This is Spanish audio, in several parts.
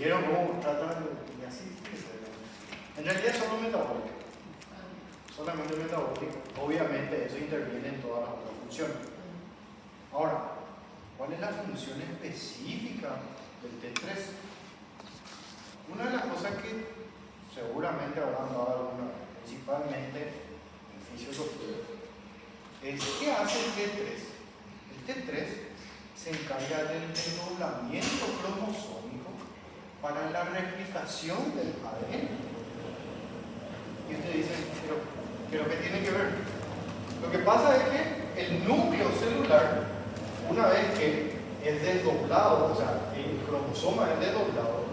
¿Vieron cómo tratan y así? En realidad solo metabólico. Solamente metabólico. Obviamente eso interviene en todas las otras funciones. Ahora, ¿cuál es la función específica del T3? Una de las cosas que seguramente habrán dado alguna vez, principalmente en fisiología, es ¿qué hace el T3? El T3 se encarga del desdoblamiento cromosómico para la replicación del ADN. Y ustedes dicen, pero ¿qué tiene que ver? Lo que pasa es que el núcleo celular, una vez que es desdoblado, o sea, el cromosoma es desdoblado,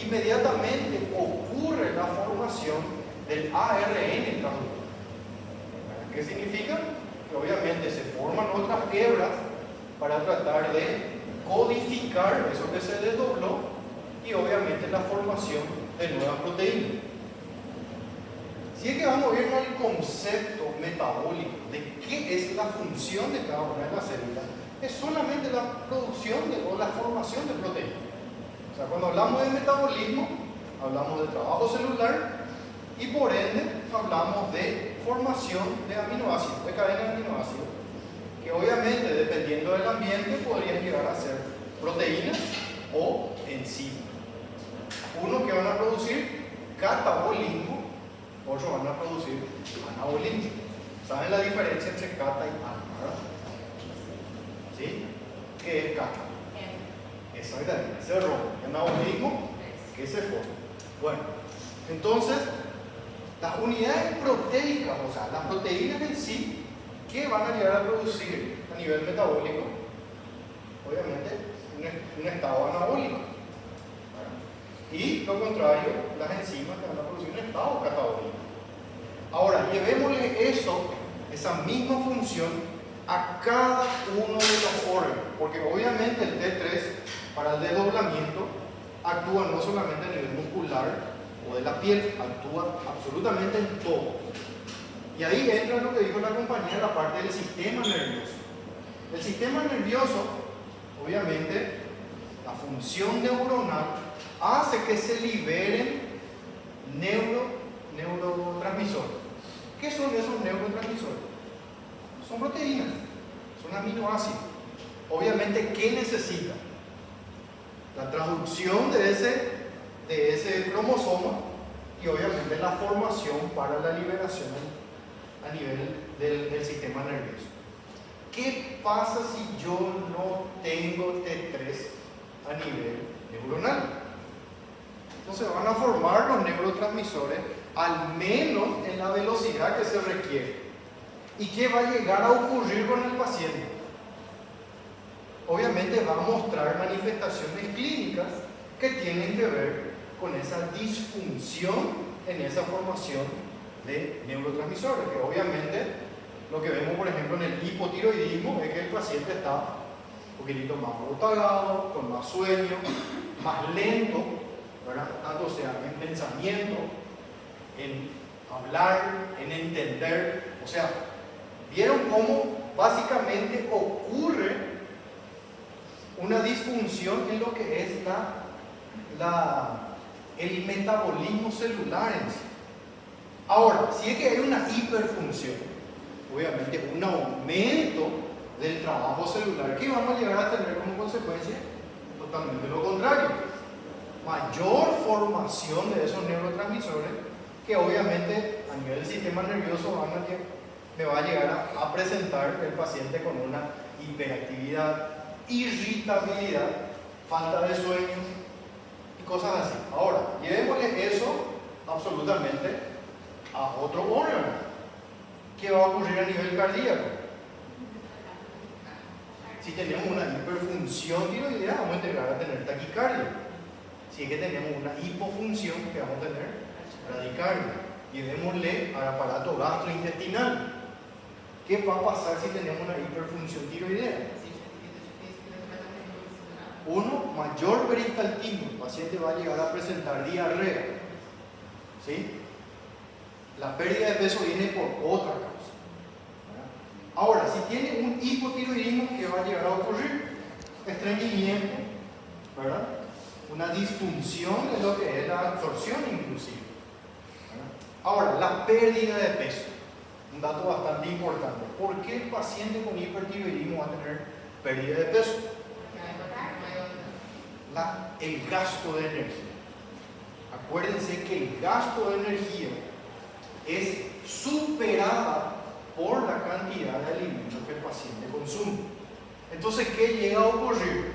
inmediatamente ocurre la formación del ARN traductor. ¿Qué significa? Que obviamente se forman otras hebras para tratar de codificar eso que se desdobló y obviamente la formación de nuevas proteínas. Si es que vamos a ver el concepto metabólico de qué es la función de cada una de las células, es solamente la producción o la formación de proteínas. O sea, cuando hablamos de metabolismo, hablamos de trabajo celular y por ende hablamos de formación de aminoácidos, de cadena de aminoácidos, que obviamente dependiendo del ambiente podrían llegar a ser proteínas o enzimas. Unos que van a producir catabolismo, otros van a producir anabolismo. ¿Saben la diferencia entre cata y ana? ¿Sí? ¿Qué es cata? Exactamente, se rompe. Anabolismo, que se forma. Bueno, entonces, las unidades proteicas, o sea, las proteínas en sí, ¿qué van a llegar a producir a nivel metabólico? Obviamente, un estado anabólico. Y lo contrario, las enzimas que van a producir un estado catabólico. Ahora, llevémosle esa misma función a cada uno de los órganos, porque obviamente el T3 para el desdoblamiento actúa no solamente a nivel muscular o de la piel, actúa absolutamente en todo. Y ahí entra lo que dijo la compañera, la parte del sistema nervioso. El sistema nervioso, obviamente, la función neuronal hace que se liberen neurotransmisores. ¿Qué son esos neurotransmisores? Son proteínas, son aminoácidos. Obviamente, ¿qué necesita? La traducción de ese cromosoma y obviamente la formación para la liberación a nivel del sistema nervioso. ¿Qué pasa si yo no tengo T3 a nivel neuronal? Entonces van a formar los neurotransmisores al menos en la velocidad que se requiere. ¿Y qué va a llegar a ocurrir con el paciente? Obviamente va a mostrar manifestaciones clínicas que tienen que ver con esa disfunción en esa formación de neurotransmisores, que obviamente lo que vemos por ejemplo en el hipotiroidismo es que el paciente está un poquitito más agotado, con más sueño, más lento, ¿verdad? Tanto sea en pensamiento, en hablar, en entender. O sea, ¿vieron cómo básicamente ocurre una disfunción en lo que es el metabolismo celular en sí? Ahora, si es que hay una hiperfunción, obviamente un aumento del trabajo celular, ¿qué vamos a llegar a tener como consecuencia? Totalmente lo contrario. Mayor formación de esos neurotransmisores que obviamente a nivel del sistema nervioso me va a llegar a presentar el paciente con una hiperactividad, irritabilidad, falta de sueño y cosas así. Ahora, llevémosle eso absolutamente a otro órgano. ¿Qué va a ocurrir a nivel cardíaco? Si tenemos una hiperfunción tiroidea, vamos a llegar a tener taquicardia. Si es que tenemos una hipofunción, que vamos a tener bradicardia. Llevémosle al aparato gastrointestinal. ¿Qué va a pasar si tenemos una hiperfunción tiroidea? Uno, mayor peristaltismo. El paciente va a llegar a presentar diarrea. ¿Sí? La pérdida de peso viene por otra causa. Ahora, si tiene un hipotiroidismo, ¿qué va a llegar a ocurrir? Estreñimiento, ¿verdad? una disfunción de lo que es la absorción inclusive. Ahora, la pérdida de peso, un dato bastante importante. ¿Por qué el paciente con hipertiroidismo va a tener pérdida de peso? El gasto de energía. Acuérdense que el gasto de energía es superada por la cantidad de alimentos que el paciente consume. Entonces, ¿qué llega a ocurrir?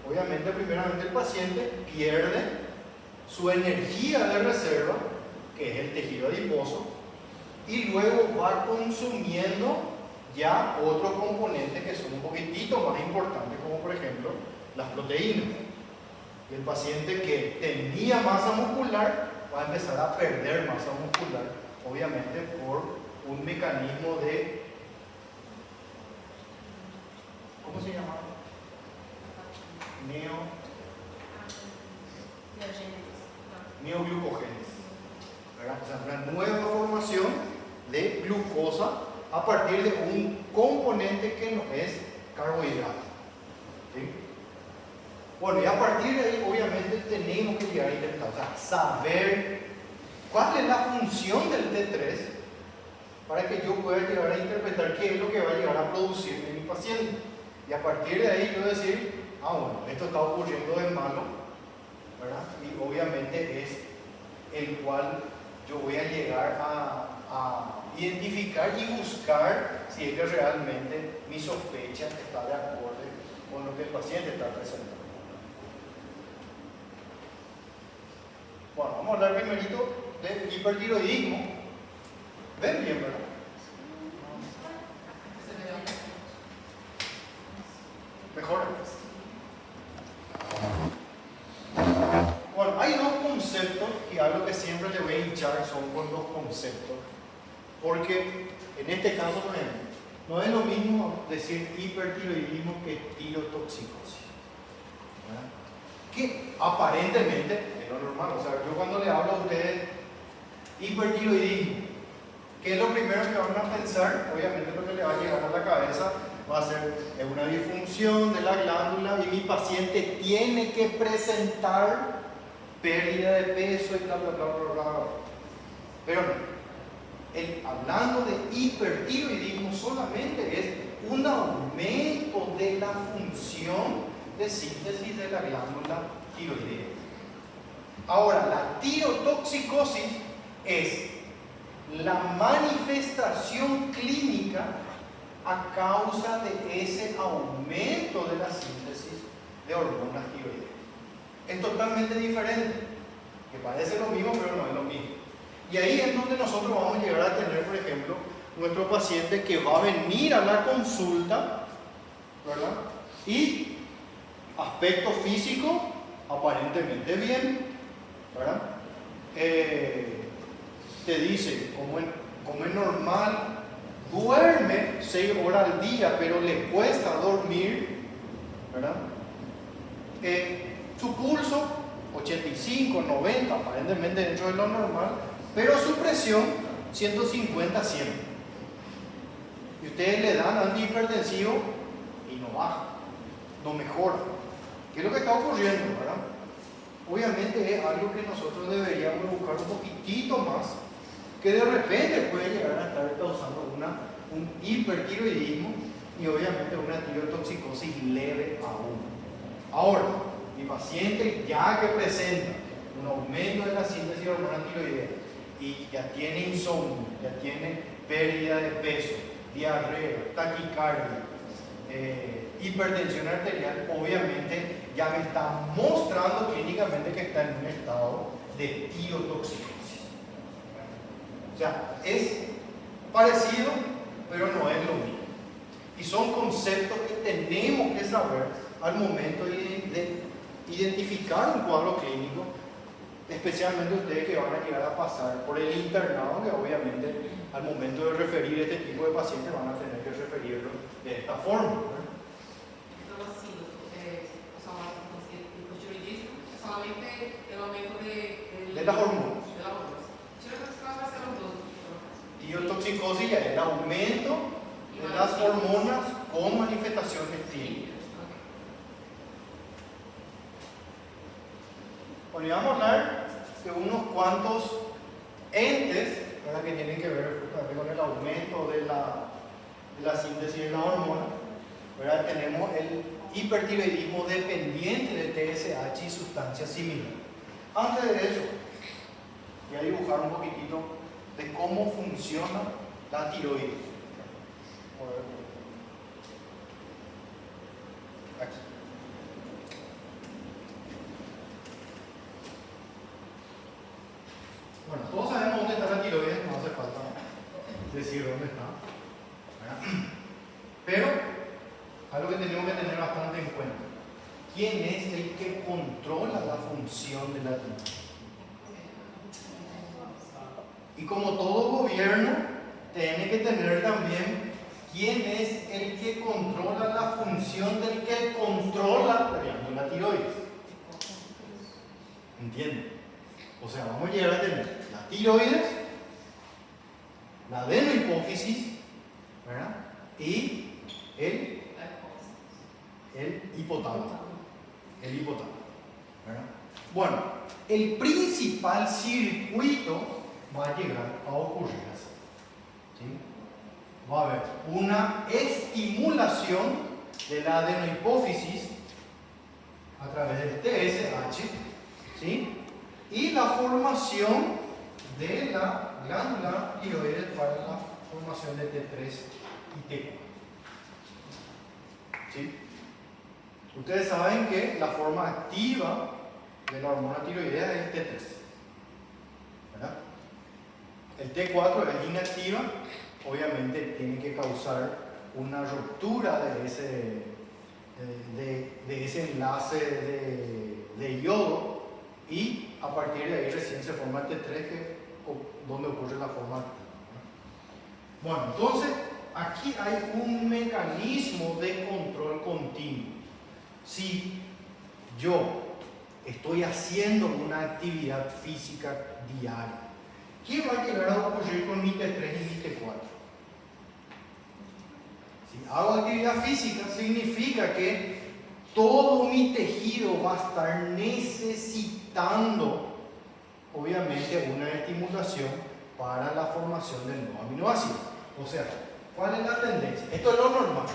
Obviamente, primeramente el paciente pierde su energía de reserva, que es el tejido adiposo, y luego va consumiendo ya otros componentes que son un poquitito más importantes, como por ejemplo las proteínas. Y el paciente que tenía masa muscular va a empezar a perder masa muscular, obviamente por un mecanismo de, ¿cómo se llama? Neoglucogénesis. O sea, una nueva formación de glucosa a partir de un componente que no es carbohidrato. ¿Sí? Bueno, y a partir de ahí, obviamente, tenemos que llegar a intentar, o sea, saber cuál es la función del T3 para que yo pueda llegar a interpretar qué es lo que va a llegar a producir en mi paciente. Y a partir de ahí yo decir, bueno, esto está ocurriendo de malo, ¿verdad? Y obviamente es el cual yo voy a llegar a identificar y buscar si es que realmente mi sospecha está de acuerdo con lo que el paciente está presentando. Bueno, vamos a hablar primerito del hipertiroidismo. ¿Ven bien, verdad? Mejor. Bueno, hay dos conceptos y algo que siempre le voy a hinchar son con los conceptos, porque en este caso, por ejemplo, no es lo mismo decir hipertiroidismo que tirotoxicosis, ¿verdad? Que aparentemente es lo normal. O sea, yo cuando le hablo a ustedes hipertiroidismo, ¿qué es lo primero que van a pensar? Obviamente lo que le va a llegar a la cabeza va a ser una disfunción de la glándula y mi paciente tiene que presentar pérdida de peso y bla bla bla bla bla. Pero no, hablando de hipertiroidismo solamente es un aumento de la función de síntesis de la glándula tiroidea. Ahora, la tirotoxicosis es la manifestación clínica a causa de ese aumento de la síntesis de hormonas tiroideas. Es totalmente diferente, que parece lo mismo pero no es lo mismo. Y ahí es donde nosotros vamos a llegar a tener, por ejemplo, nuestro paciente que va a venir a la consulta, ¿verdad? Y aspecto físico aparentemente bien, ¿verdad? Te dice, como es normal, duerme 6 horas al día, pero le cuesta dormir, ¿verdad? Su pulso 85, 90, aparentemente dentro de lo normal, pero su presión 150, 100. Y ustedes le dan antihipertensivo y no baja, no mejora. ¿Qué es lo que está ocurriendo, verdad? Obviamente es algo que nosotros deberíamos buscar un poquitito más, que de repente puede llegar a estar causando un hipertiroidismo y obviamente una tirotoxicosis leve aún. Ahora, mi paciente ya que presenta un aumento de la síntesis de hormona tiroidea y ya tiene insomnio, ya tiene pérdida de peso, diarrea, taquicardia, hipertensión arterial, obviamente ya me está mostrando clínicamente que está en un estado de tirotoxicosis. O sea, es parecido, pero no es lo mismo. Y son conceptos que tenemos que saber al momento de identificar un cuadro clínico, especialmente ustedes que van a llegar a pasar por el internado, que obviamente al momento de referir este tipo de pacientes van a tener que referirlo de esta forma, ¿verdad? Solamente el aumento de las hormonas. Tirotoxicosis ya es el aumento de las hormonas con manifestaciones clínicas. Bueno, y vamos a hablar de unos cuantos entes, ¿verdad?, que tienen que ver justamente con el aumento de la síntesis de la hormona. ¿Verdad? Tenemos el hipertiroidismo dependiente de TSH y sustancias similares. Antes de eso, voy a dibujar un poquitito de cómo funciona la tiroides. Aquí. Bueno, todos sabemos dónde está la tiroides, no hace falta decir dónde está. ¿Verdad? Pero algo que tenemos que tener bastante en cuenta: ¿quién es el que controla la función de la tiroides? Y como todo gobierno, tiene que tener también quién es el que controla la función del que controla la glándula tiroides. ¿Entienden? O sea, vamos a llegar a tener la tiroides, la adenohipófisis, ¿verdad?, y el hipotálamo. El hipotálamo, ¿verdad? Bueno, el principal circuito va a llegar a ocurrir así, ¿sí? Va a haber una estimulación de la adenohipófisis a través del TSH, ¿sí?, y la formación de la glándula tiroides para la formación de T3 y T4. ¿Sí? Ustedes saben que la forma activa de la hormona tiroidea es el T3, ¿verdad? El T4 es inactiva, obviamente tiene que causar una ruptura de ese enlace de yodo, y a partir de ahí recién se forma el T3, donde ocurre la forma activa. Bueno, entonces aquí hay un mecanismo de control continuo. Si yo estoy haciendo una actividad física diaria, ¿qué va a llegar a ocurrir con mi T3 y mi T4? Si hago actividad física, significa que todo mi tejido va a estar necesitando, obviamente, una estimulación para la formación del nuevo aminoácido. O sea, ¿cuál es la tendencia? Esto es lo normal.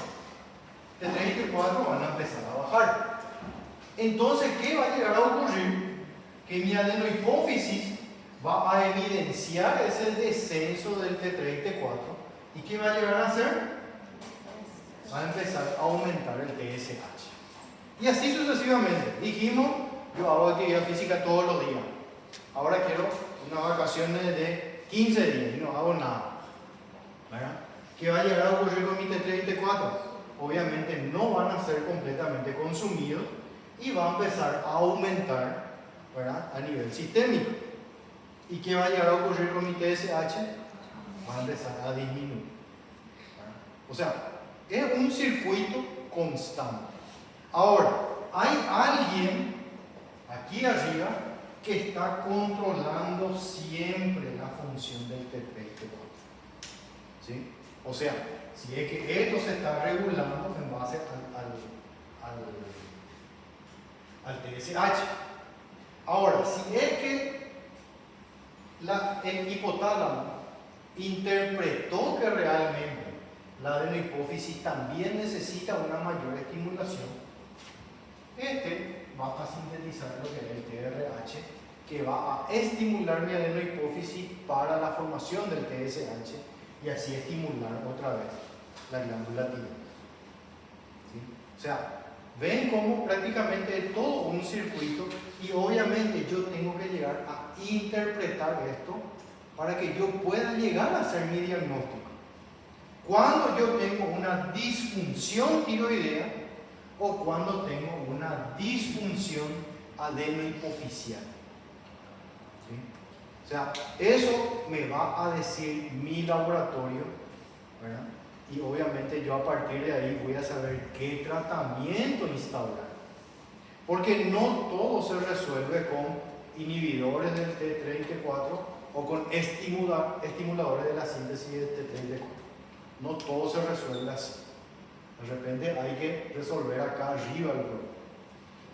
T3 y T4 van a empezar a bajar. Entonces, ¿qué va a llegar a ocurrir? Que mi adenohipófisis va a evidenciar ese descenso del T3 y T4. ¿Y qué va a llegar a hacer? Va a empezar a aumentar el TSH. Y así sucesivamente. Dijimos, yo hago actividad física todos los días. Ahora quiero unas vacaciones de 15 días y no hago nada, ¿verdad? ¿Qué va a llegar a ocurrir con mi T3 y T4? Obviamente no van a ser completamente consumidos y va a empezar a aumentar, ¿verdad?, a nivel sistémico. ¿Y qué va a llegar a ocurrir con mi TSH? Va a empezar a disminuir, ¿verdad? O sea, es un circuito constante. Ahora, hay alguien aquí arriba que está controlando siempre la función del T3 y T4. ¿Sí? O sea, si es que esto se está regulando en base al TSH. Ahora, si es que el hipotálamo interpretó que realmente la adenohipófisis también necesita una mayor estimulación, va a sintetizar lo que es el TRH, que va a estimular mi adenohipófisis para la formación del TSH y así estimular otra vez la glándula tiroides. ¿Sí? O sea, ven cómo prácticamente es todo un circuito, y obviamente yo tengo que llegar a interpretar esto para que yo pueda llegar a hacer mi diagnóstico. Cuando yo tengo una disfunción tiroidea o cuando tengo una disfunción adenohipofisial. ¿Sí? O sea, eso me va a decir mi laboratorio, ¿verdad? Y obviamente yo a partir de ahí voy a saber qué tratamiento instaurar. Porque no todo se resuelve con inhibidores del T3 y T4 o con estimuladores de la síntesis de T3 y T4. No todo se resuelve así. De repente hay que resolver acá arriba el problema.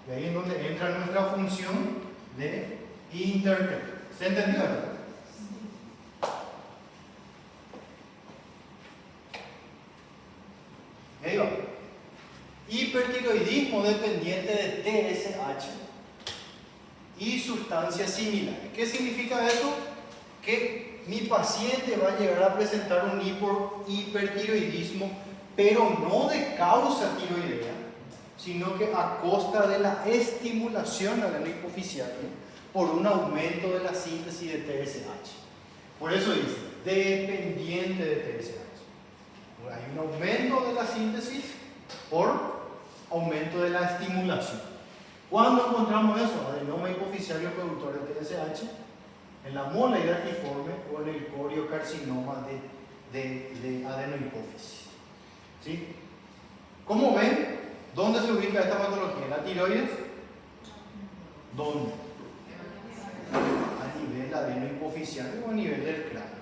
Y ahí es donde entra nuestra función de internet. ¿Se entendió? Ahí va. Hipertiroidismo dependiente de TSH y sustancias similares. ¿Qué significa eso? Que mi paciente va a llegar a presentar un hipertiroidismo, pero no de causa tiroidea, sino que a costa de la estimulación adenohipoficial por un aumento de la síntesis de TSH. Por eso dice, dependiente de TSH. Hay un aumento de la síntesis por aumento de la estimulación. ¿Cuándo encontramos eso? Adenoma hipoficiario productor de TSH, en la mola hidatiforme o en el coriocarcinoma de adenohipófisis. ¿Sí? ¿Cómo ven? ¿Dónde se ubica esta patología? ¿En la tiroides? ¿Dónde? A nivel adenohipoficiario o a nivel del cráneo.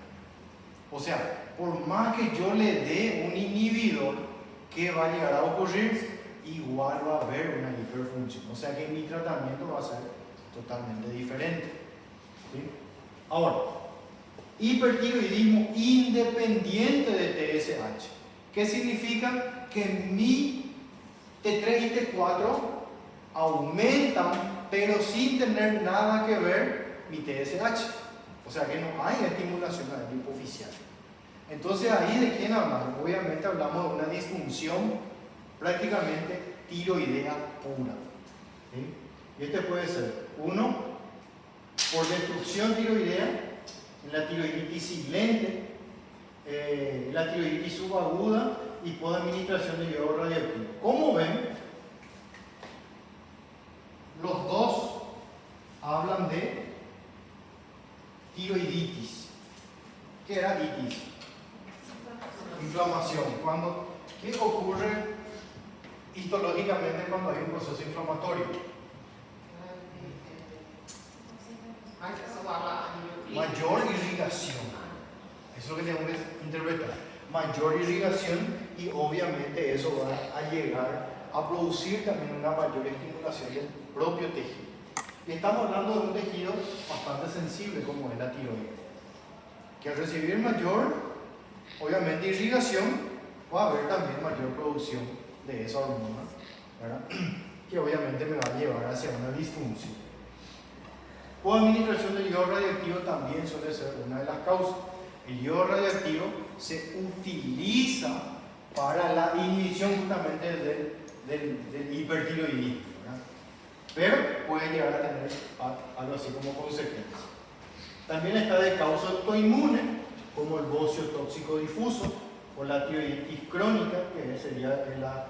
O sea, por más que yo le dé un inhibidor, ¿qué va a llegar a ocurrir? Igual va a haber una hiperfunción. O sea que mi tratamiento va a ser totalmente diferente. ¿Sí? Ahora, hipertiroidismo independiente de TSH. ¿Qué significa? Que mi T3 y T4 aumentan, pero sin tener nada que ver mi TSH. O sea que no hay estimulación adenohipoficial. Entonces, ahí de quién hablamos? Obviamente hablamos de una disfunción prácticamente tiroidea pura. ¿Sí? Y este puede ser, uno, por destrucción tiroidea, en la tiroiditis silente, la tiroiditis subaguda y posadministración de yodo radioactivo. Como ven, los dos hablan de tiroiditis. ¿Qué era itis? Inflamación. ¿Qué ocurre histológicamente cuando hay un proceso inflamatorio? Mayor irrigación. Eso es lo que tenemos que interpretar. Mayor irrigación y obviamente eso va a llegar a producir también una mayor estimulación del propio tejido. Y estamos hablando de un tejido bastante sensible como es la tiroides, que al recibir mayor, obviamente, irrigación, va a haber también mayor producción de esa hormona, ¿verdad? Que obviamente me va a llevar hacia una disfunción. O administración del yodo radioactivo también suele ser una de las causas. El yodo radioactivo se utiliza para la inhibición justamente del hipertiroidismo, ¿verdad? Pero puede llegar a tener algo así como consecuencia. También está de causa autoinmune, como el bocio tóxico difuso o la tiroiditis crónica, que sería la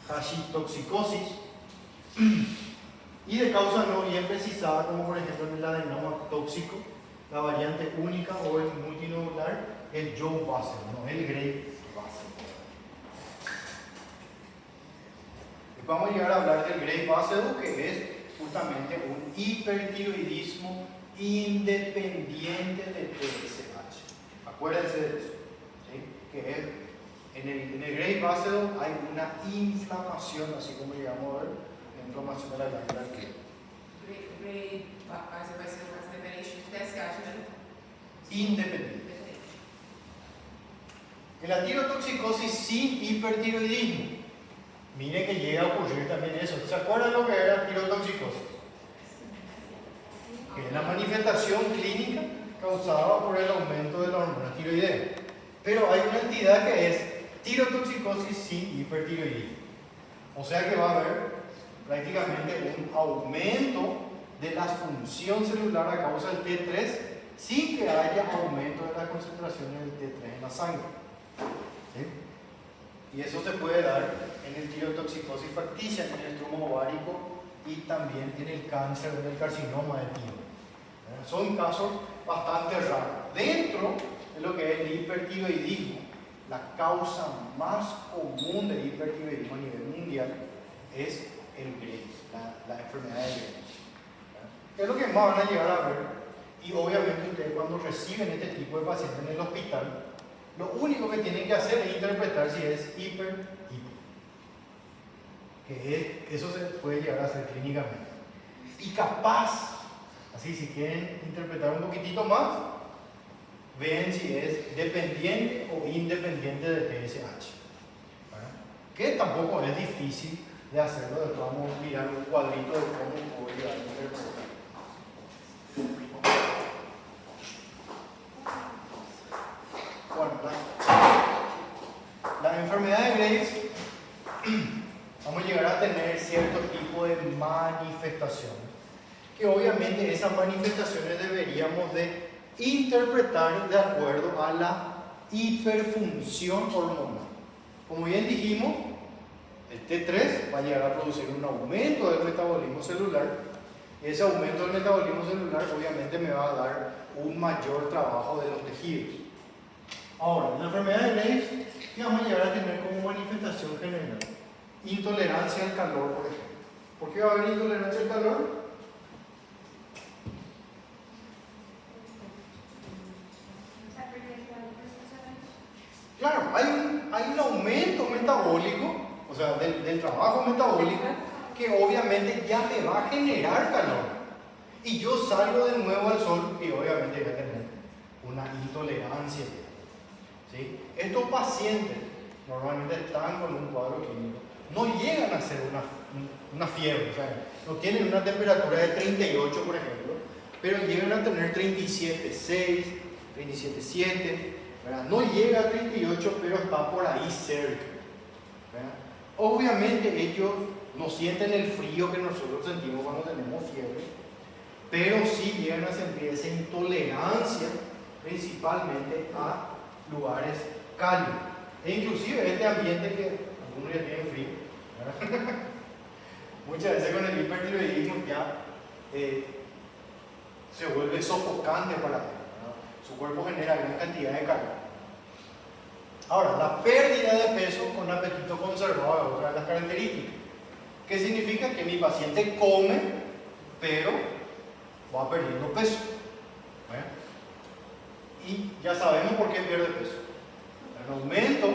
hashimotoxicosis, y de causa no bien precisada, como por ejemplo en el adenoma tóxico, la variante única o el multinodular, el Joe Basel, no el Gray Basel. Vamos a llegar a hablar del Gray Basel, que es justamente un hipertiroidismo independiente de TSH. Acuérdense de eso, ¿sí? Que es, en el Gray Basel hay una inflamación, así como llegamos a ver, la inflamación de la glándula arterial. Gray Basel vai ser mais independente de TSH, né? Independiente. En la tirotoxicosis sin hipertiroidismo, mire que llega a ocurrir también eso. ¿Se acuerdan lo que era tirotoxicosis? Que es la manifestación clínica causada por el aumento de la hormona tiroidea. Pero hay una entidad que es tirotoxicosis sin hipertiroidismo. O sea que va a haber prácticamente un aumento de la función celular a causa del T3 sin que haya aumento de la concentración del T3 en la sangre. ¿Sí? Y eso se puede dar en el tirotoxicosis facticia, en el tumor ovárico y también en el cáncer o en el carcinoma de timo. Son casos bastante raros. Dentro de lo que es el hipertiroidismo, la causa más común de hipertiroidismo a nivel mundial es el Graves, la enfermedad de Graves. Es lo que más van a llegar a ver. Y obviamente ustedes cuando reciben este tipo de pacientes en el hospital, lo único que tienen que hacer es interpretar si es hiper. Que eso se puede llegar a hacer clínicamente. Y capaz Así, si quieren interpretar un poquitito más, ven si es dependiente o independiente de TSH. ¿Verdad? Que tampoco es difícil de hacerlo. Vamos a mirar un cuadrito de cómo voy a interpretar. Bueno, la enfermedad de Graves, vamos a llegar a tener cierto tipo de manifestaciones, que obviamente esas manifestaciones deberíamos de interpretar de acuerdo a la hiperfunción hormonal. Como bien dijimos, el T3 va a llegar a producir un aumento del metabolismo celular, y ese aumento del metabolismo celular obviamente me va a dar un mayor trabajo de los tejidos. Ahora, en la enfermedad de Graves, ¿qué vamos a llegar a tener como manifestación general? Intolerancia al calor, por ejemplo. ¿Por qué va a haber intolerancia al calor? Claro, hay un aumento metabólico, o sea, del trabajo metabólico, que obviamente ya me va a generar calor. Y yo salgo de nuevo al sol y obviamente voy a tener una intolerancia. ¿Sí? Estos pacientes normalmente están con un cuadro clínico, no llegan a hacer una fiebre, o sea, no tienen una temperatura de 38, por ejemplo, pero llegan a tener 37,6, 37,7, ¿verdad? No llega a 38, pero está por ahí cerca, ¿verdad? Obviamente ellos no sienten el frío que nosotros sentimos cuando tenemos fiebre, pero sí llegan a sentir esa intolerancia principalmente a lugares cálidos. E inclusive este ambiente que algunos ya tienen frío, ¿verdad? Muchas veces con el hipertiroidismo ya se vuelve sofocante para él, ¿verdad? Su cuerpo genera gran cantidad de calor. Ahora, la pérdida de peso con apetito conservado es otra de las características. ¿Qué significa? Que mi paciente come, pero va perdiendo peso. ¿Verdad? Y ya sabemos por qué pierde peso. El aumento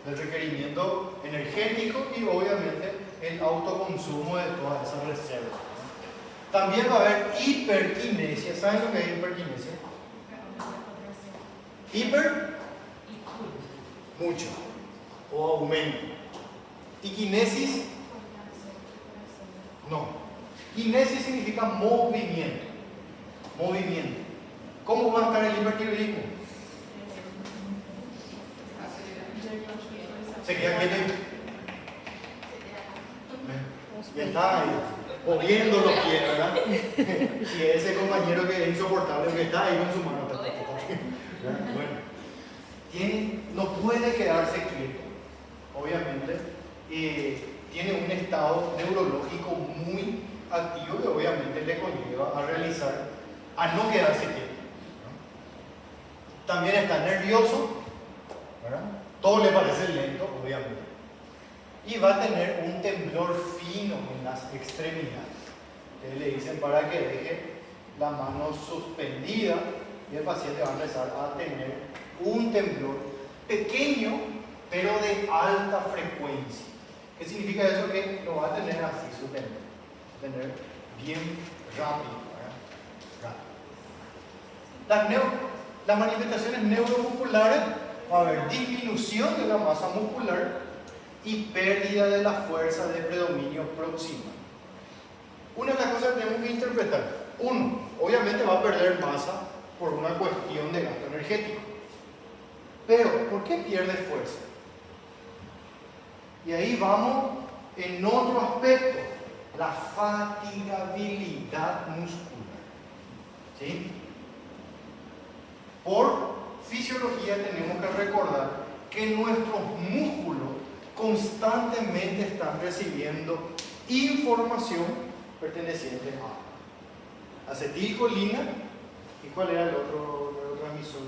del requerimiento energético y obviamente el autoconsumo de todas esas reservas. También va a haber hiperquinesia. ¿Saben lo que es hiperquinesia? Hiper, mucho, o aumento. Y quinesis, no. Quinesis significa movimiento. Movimiento. ¿Cómo va a estar el hipertiroidismo? Se queda quieto y está ahí, moviendo los pies, ¿verdad? Y ese compañero que es insoportable, que está ahí con su mano. Bueno, no puede quedarse quieto, obviamente. Tiene un estado neurológico muy activo que obviamente le conlleva a no quedarse quieto, ¿no? También está nervioso, ¿verdad? Todo le parece lento, obviamente. Y va a tener un temblor fino en las extremidades. Le dicen para que deje la mano suspendida y el paciente va a empezar a tener un temblor pequeño, pero de alta frecuencia. ¿Qué significa eso? Que no va a tener así su temblor, va a tener bien rápido, ¿verdad? Las manifestaciones neuromusculares, va a haber disminución de la masa muscular y pérdida de la fuerza de predominio proximal. Una de las cosas que tenemos que interpretar: uno, obviamente va a perder masa por una cuestión de gasto energético. Pero, ¿por qué pierde fuerza? Y ahí vamos en otro aspecto, la fatigabilidad muscular. ¿Sí? Por fisiología tenemos que recordar que nuestros músculos constantemente están recibiendo información perteneciente a acetilcolina. ¿Y cuál era el otro neurotransmisor?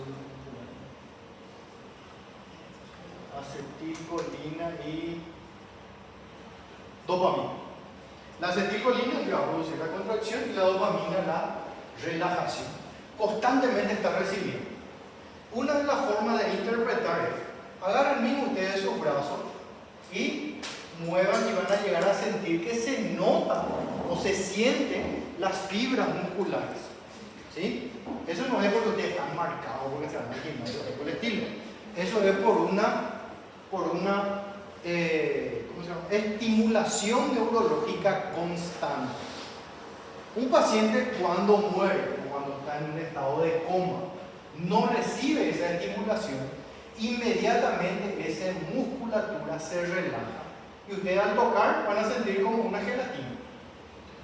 Acetilcolina y dopamina. La acetilcolina va a producir la contracción y la dopamina la relajación. Constantemente está recibiendo. Una de las formas de interpretar es: agarren mismo ustedes sus brazos y muevan y van a llegar a sentir que se notan o se sienten las fibras musculares. ¿Sí? Eso no es porque ustedes están marcados, porque se van al gimnasio o por el estilo. Eso es por una ¿cómo se llama? Estimulación neurológica constante. Un paciente cuando muere o cuando está en un estado de coma no recibe esa estimulación, inmediatamente esa musculatura se relaja y ustedes al tocar van a sentir como una gelatina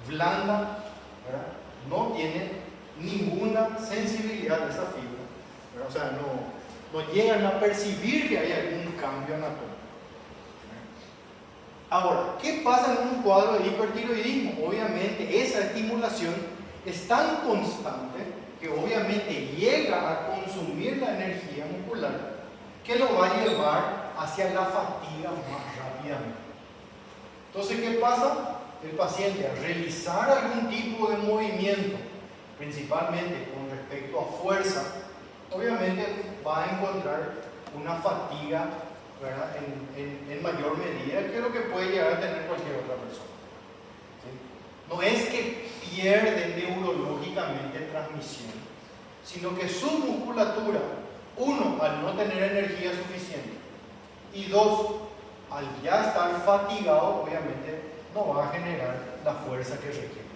blanda, ¿verdad? No tiene ninguna sensibilidad de esa fibra, ¿verdad? O sea, no llegan a percibir que hay algún cambio anatómico. Ahora, ¿qué pasa en un cuadro de hipertiroidismo? Obviamente esa estimulación es tan constante que obviamente llega a consumir la energía muscular que lo va a llevar hacia la fatiga más rápidamente. Entonces, ¿qué pasa? El paciente al realizar algún tipo de movimiento, principalmente con respecto a fuerza, obviamente va a encontrar una fatiga, ¿verdad? En mayor medida que lo que puede llegar a tener cualquier otra persona. ¿Sí? No es que pierde neurológicamente transmisión, sino que su musculatura, uno, al no tener energía suficiente, y dos, al ya estar fatigado, obviamente no va a generar la fuerza que requiere.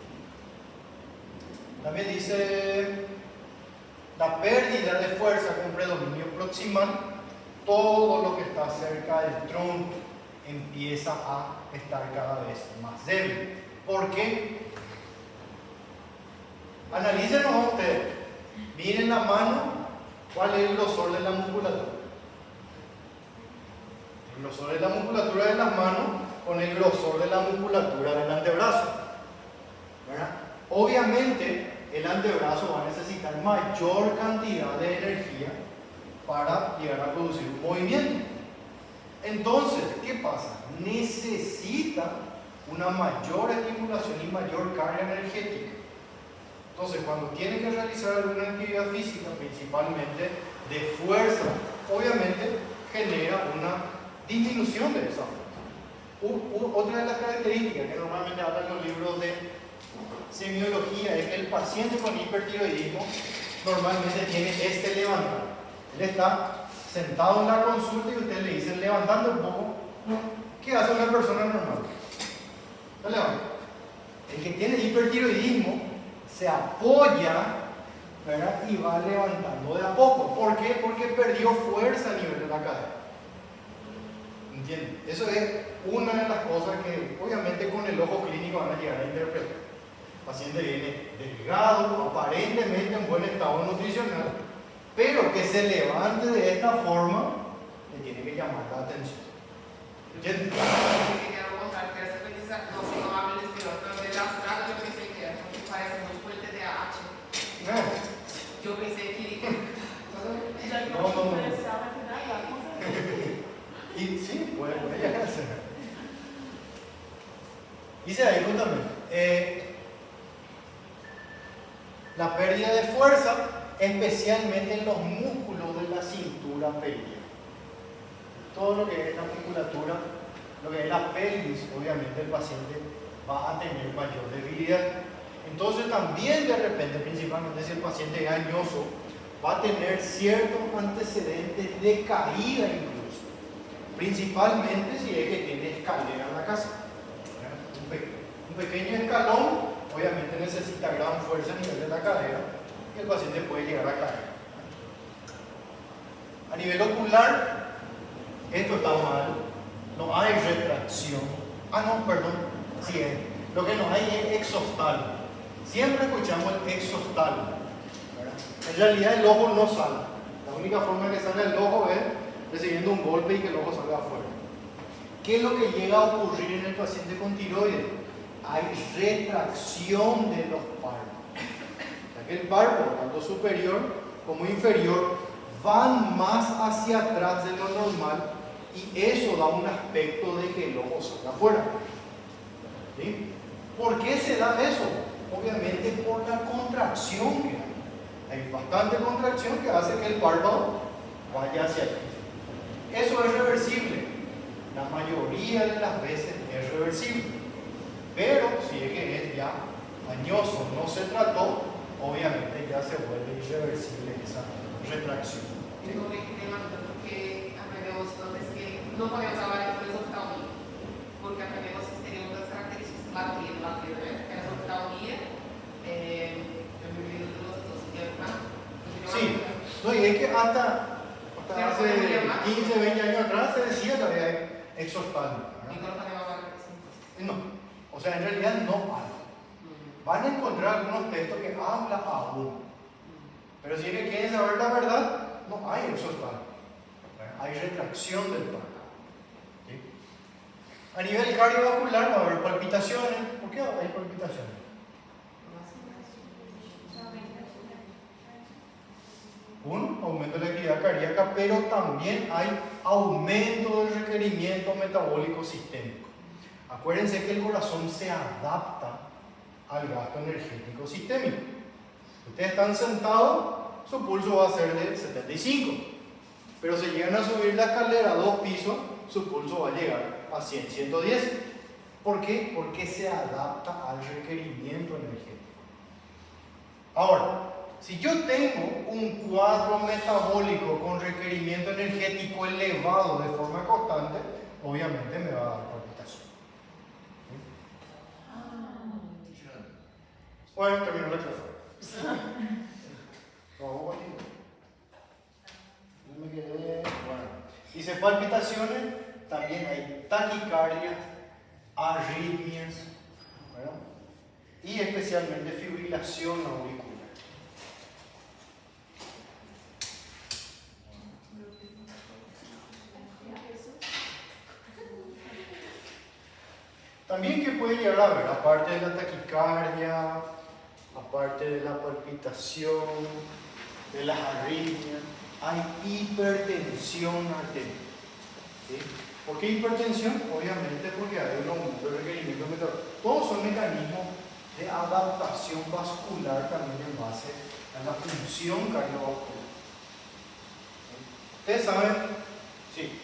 También dice la pérdida de fuerza con predominio proximal. Todo lo que está cerca del tronco empieza a estar cada vez más débil. ¿Por qué? Analícenlo ustedes. Miren la mano, ¿cuál es el grosor de la musculatura? El grosor de la musculatura de las manos con el grosor de la musculatura del antebrazo, ¿verdad? Obviamente el antebrazo va a necesitar mayor cantidad de energía para llegar a producir un movimiento. Entonces, ¿qué pasa? Necesita una mayor estimulación y mayor carga energética. Entonces, cuando tiene que realizar alguna actividad física, principalmente de fuerza, obviamente genera una disminución de esa fuerza. Otra de las características que normalmente hablan los libros de semiología es que el paciente con hipertiroidismo normalmente tiene este levantar. Él está sentado en la consulta y ustedes le dicen levantando un poco. ¿Qué hace una persona normal? No levanta. El que tiene hipertiroidismo se apoya, ¿verdad? Y va levantando de a poco. ¿Por qué? Porque perdió fuerza a nivel de la cadera. ¿Entienden? Eso es una de las cosas que obviamente con el ojo clínico van a llegar a interpretar. El paciente viene delgado, aparentemente en buen estado nutricional, pero que se levante de esta forma le tiene que llamar la atención. ¿Entienden? No sé cómo hablo el español, pero de lastrado yo pensé que era, porque parece mucho el TDAH. Yo pensé que... No. Y sí, puede llegar a ser. Dice ahí justamente, la pérdida de fuerza, especialmente en los músculos de la cintura pelviana. Todo lo que es la musculatura, lo que es la pelvis, obviamente el paciente va a tener mayor debilidad. Entonces también de repente, principalmente si el paciente es añoso, va a tener ciertos antecedentes de caída incluso. Principalmente si es que tiene escalera en la casa. Un pequeño escalón, obviamente necesita gran fuerza a nivel de la cadera y el paciente puede llegar a caer. A nivel ocular, esto está mal, no hay retracción. Sí es. Lo que no hay es exostalo. Siempre escuchamos el exostalo, ¿verdad? En realidad el ojo no sale. La única forma que salga el ojo es recibiendo un golpe y que el ojo salga afuera. ¿Qué es lo que llega a ocurrir en el paciente con tiroides? Hay retracción de los párpados. O sea que el párpado, tanto superior como inferior, van más hacia atrás de lo normal y eso da un aspecto de que el ojo salga afuera. ¿Sí? ¿Por qué se da eso? Obviamente por la contracción que hay. Hay bastante contracción que hace que el párpado vaya hacia allá. Eso es reversible. La mayoría de las veces es reversible. Pero si es que es ya añoso, no se trató, obviamente ya se vuelve irreversible esa retracción. Tengo un tema porque aprendemos entonces que no podemos hablar de los oftalmía, porque aprendemos que serían unas características la piel, que es oftalmía, Sí, no, y es que hasta hace 15, 20 años atrás se decía que había exoftalmia. ¿Y no lo podemos hablar de eso? No, o sea, en realidad no hay. Van a encontrar algunos textos que hablan aún. Pero si quieren saber la verdad, no hay exoftalmia. Hay retracción del párpado. ¿Sí? A nivel cardiovascular va a haber palpitaciones. ¿Por qué hay palpitaciones? Un aumento de la actividad cardíaca, pero también hay aumento del requerimiento metabólico sistémico. Acuérdense que el corazón se adapta al gasto energético sistémico. Ustedes están sentados, su pulso va a ser de 75, pero si llegan a subir la escalera a 2 pisos, su pulso va a llegar a 100, 110. ¿Por qué? Porque se adapta al requerimiento energético. Ahora, si yo tengo un cuadro metabólico con requerimiento energético elevado de forma constante, obviamente me va a dar palpitación. Bueno, terminó la clase. Vamos contigo. No me quedé. Bueno, dice palpitaciones, también hay taquicardia, arritmias, ¿verdad? Y especialmente fibrilación auricular. También que puede llegar a haber, aparte de la taquicardia, aparte de la palpitación, de las arritmias, hay hipertensión arterial. ¿Sí? ¿Por qué hipertensión? Obviamente porque hay un aumento de requerimiento metabólico. Todos son mecanismos de adaptación vascular también en base a la función cardiovascular. ¿Ustedes saben? Sí.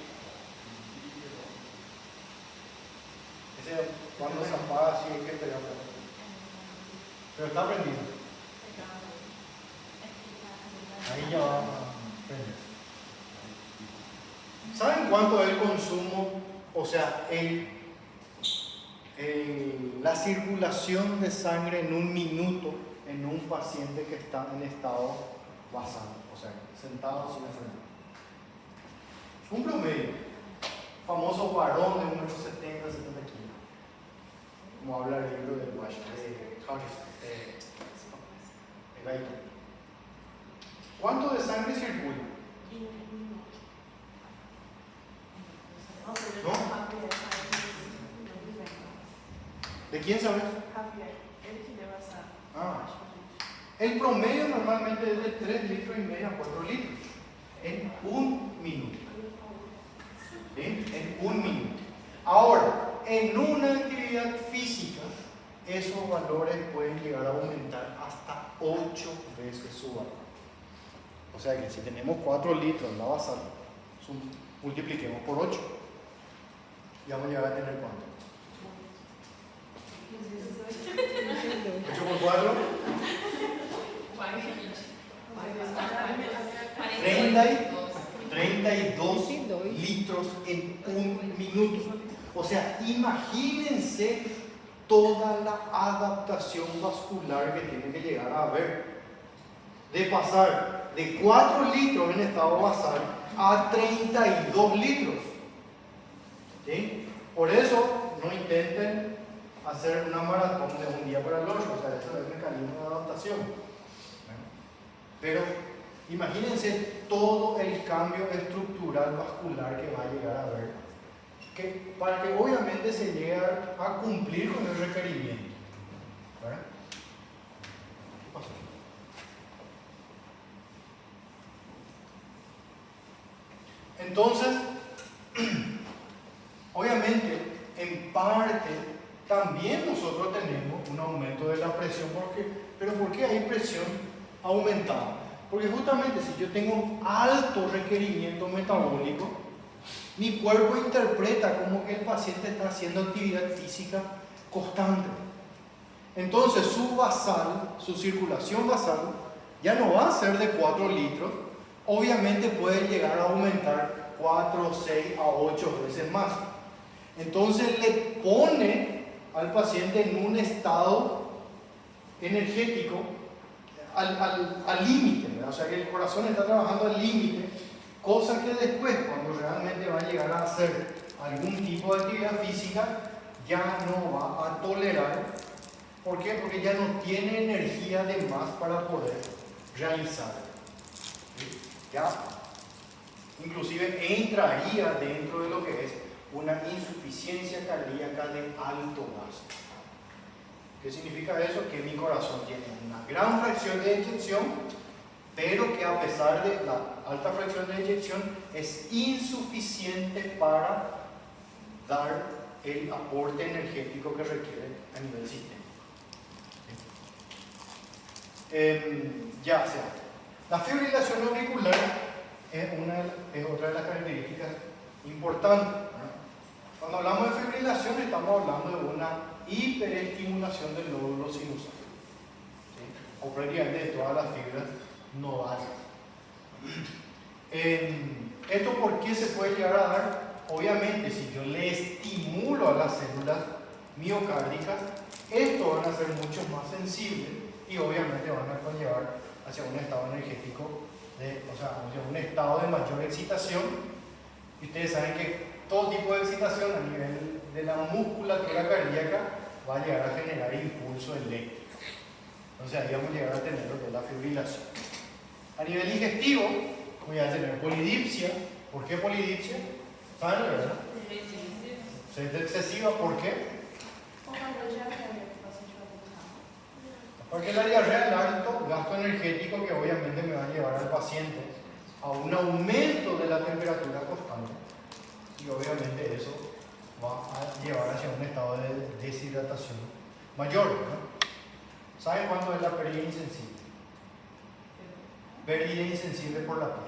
Cuando se apaga, sí hay que esperar. Pero está prendido. Ahí ya va a prender. ¿Saben cuánto es el consumo? O sea, la circulación de sangre en un minuto en un paciente que está en estado basal, o sea, sentado sin hacer nada. Un promedio, famoso varón de unos 70, 70 kilos. Como habla el libro de Wash, de Gaiton. ¿Cuánto de sangre circula? ¿No? ¿De quién sabes? El promedio normalmente es de 3 litros y medio a 4 litros en un minuto. ¿Sí? En un minuto. Ahora, en una actividad física, esos valores pueden llegar a aumentar hasta 8 veces su valor. O sea que si tenemos 4 litros en la basal, multipliquemos por 8. Y vamos a llegar a tener ¿cuánto? 8 por 4. 32 litros en un minuto. O sea, imagínense toda la adaptación vascular que tiene que llegar a haber. De pasar de 4 litros en estado basal a 32 litros. ¿Sí? Por eso no intenten hacer una maratón de un día para el otro. O sea, eso es un mecanismo de adaptación. Pero imagínense todo el cambio estructural vascular que va a llegar a haber, para que obviamente se llegue a cumplir con el requerimiento. ¿Verdad? ¿Qué pasó? Entonces, obviamente, en parte, también nosotros tenemos un aumento de la presión. ¿Pero por qué hay presión aumentada? Porque justamente si yo tengo un alto requerimiento metabólico, mi cuerpo interpreta como que el paciente está haciendo actividad física constante. Entonces su basal, su circulación basal, ya no va a ser de 4 litros, obviamente puede llegar a aumentar 4, 6 a 8 veces más. Entonces le pone al paciente en un estado energético al límite, o sea que el corazón está trabajando al límite, cosa que después, cuando realmente va a llegar a hacer algún tipo de actividad física, ya no va a tolerar. ¿Por qué? Porque ya no tiene energía de más para poder realizar. ¿Sí? Ya inclusive entraría dentro de lo que es una insuficiencia cardíaca de alto gasto. ¿Qué significa eso? Que mi corazón tiene una gran fracción de eyección, pero que a pesar de la alta fracción de eyección es insuficiente para dar el aporte energético que requiere a nivel sistema. Ya sea, la fibrilación auricular es otra de las características importantes, ¿no? Cuando hablamos de fibrilación estamos hablando de una hiperestimulación del lóbulo sinusal, ¿sí? O prácticamente de todas las fibras nodales. ¿Esto por qué se puede llegar a dar? Obviamente, si yo le estimulo a las células miocárdicas, estos van a ser mucho más sensibles y obviamente van a conllevar hacia un estado energético, hacia un estado de mayor excitación. Y ustedes saben que todo tipo de excitación a nivel de la musculatura cardíaca va a llegar a generar impulso eléctrico. Entonces ahí vamos a llegar a tener lo que es la fibrilación. A nivel digestivo, voy a tener polidipsia. ¿Por qué polidipsia? ¿Saben, verdad? Sed excesiva, ¿por qué? Porque la diarrea es el alto gasto energético que obviamente me va a llevar al paciente a un aumento de la temperatura constante y obviamente eso va a llevar hacia un estado de deshidratación mayor, ¿no? ¿Saben cuándo es la pérdida insensible? Pérdida insensible por la piel.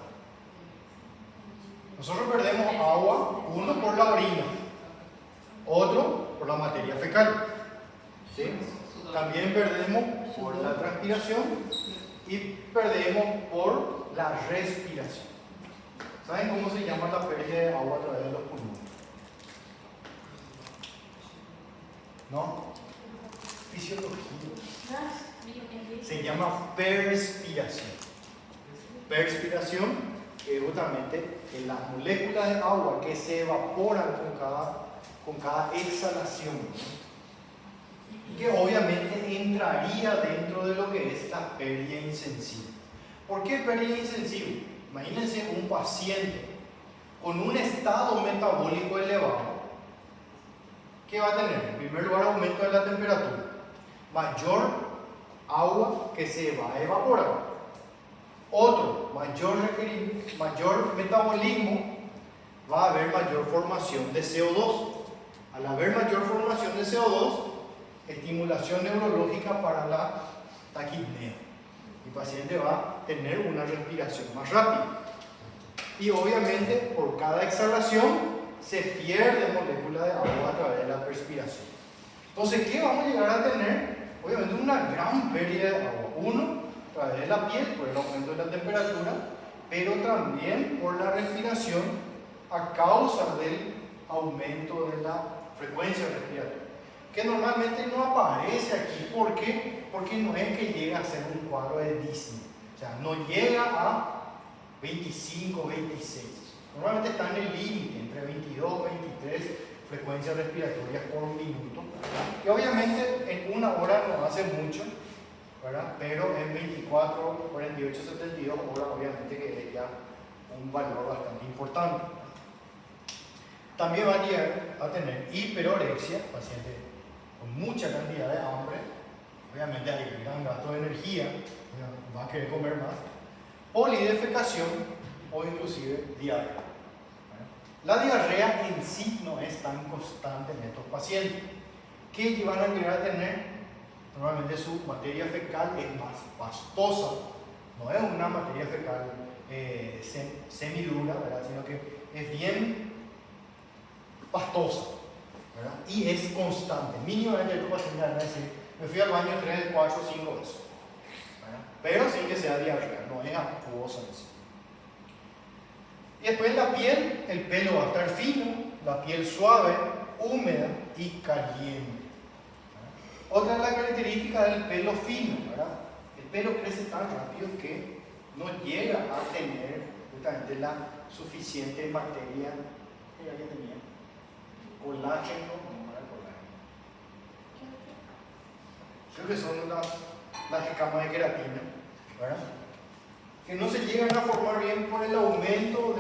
Nosotros perdemos agua, uno por la orina, otro por la materia fecal, ¿sí? También perdemos por la transpiración y perdemos por la respiración. ¿Saben cómo se llama la pérdida de agua a través de los pulmones? ¿No? Fisiología. Se llama perspiración. Perspiración es justamente que las moléculas de agua que se evaporan con cada exhalación, que obviamente entraría dentro de lo que es la pérdida insensible. ¿Por qué pérdida insensible? Imagínense un paciente con un estado metabólico elevado. ¿Qué va a tener? En primer lugar, aumento de la temperatura, mayor agua que se va a evaporar. Otro, mayor metabolismo, va a haber mayor formación de CO2. Al haber mayor formación de CO2, estimulación neurológica para la taquipnea. El paciente va a tener una respiración más rápida. Y obviamente por cada exhalación se pierde molécula de agua a través de la perspiración. Entonces, ¿qué vamos a llegar a tener? Obviamente una gran pérdida de agua. Uno, a través de la piel, por el aumento de la temperatura, pero también por la respiración a causa del aumento de la frecuencia respiratoria, que normalmente no aparece aquí. ¿Por qué? Porque no es que llegue a ser un cuadro de Disney, o sea, no llega a 25, 26, normalmente está en el límite, entre 22, 23 frecuencias respiratorias por minuto, y obviamente en una hora no hace mucho, ¿verdad? Pero en 24, 48, 72 horas obviamente que es ya un valor bastante importante. También va a llegar a tener hiperorexia, paciente con mucha cantidad de hambre, obviamente hay gran gasto de energía, va a querer comer más, polidefecación o inclusive diarrea. La diarrea en sí no es tan constante en estos pacientes. ¿Qué van a llegar a tener? Normalmente su materia fecal es más pastosa, no es una materia fecal semidura, ¿verdad? Sino que es bien pastosa, ¿verdad? Y es constante. Mínimamente el paciente va a decir, me fui al baño 3, 4, 5 veces, ¿verdad? pero sin que sea diarrea, no es acuosa en sí. Y después la piel, el pelo va a estar fino, la piel suave, húmeda y caliente. Otra de las características del pelo fino, ¿verdad? El pelo crece tan rápido que no llega a tener justamente la suficiente materia que tenía. Colágeno, no era colágeno. Creo que son las escamas de queratina, ¿verdad? Que no se llegan a formar bien por el aumento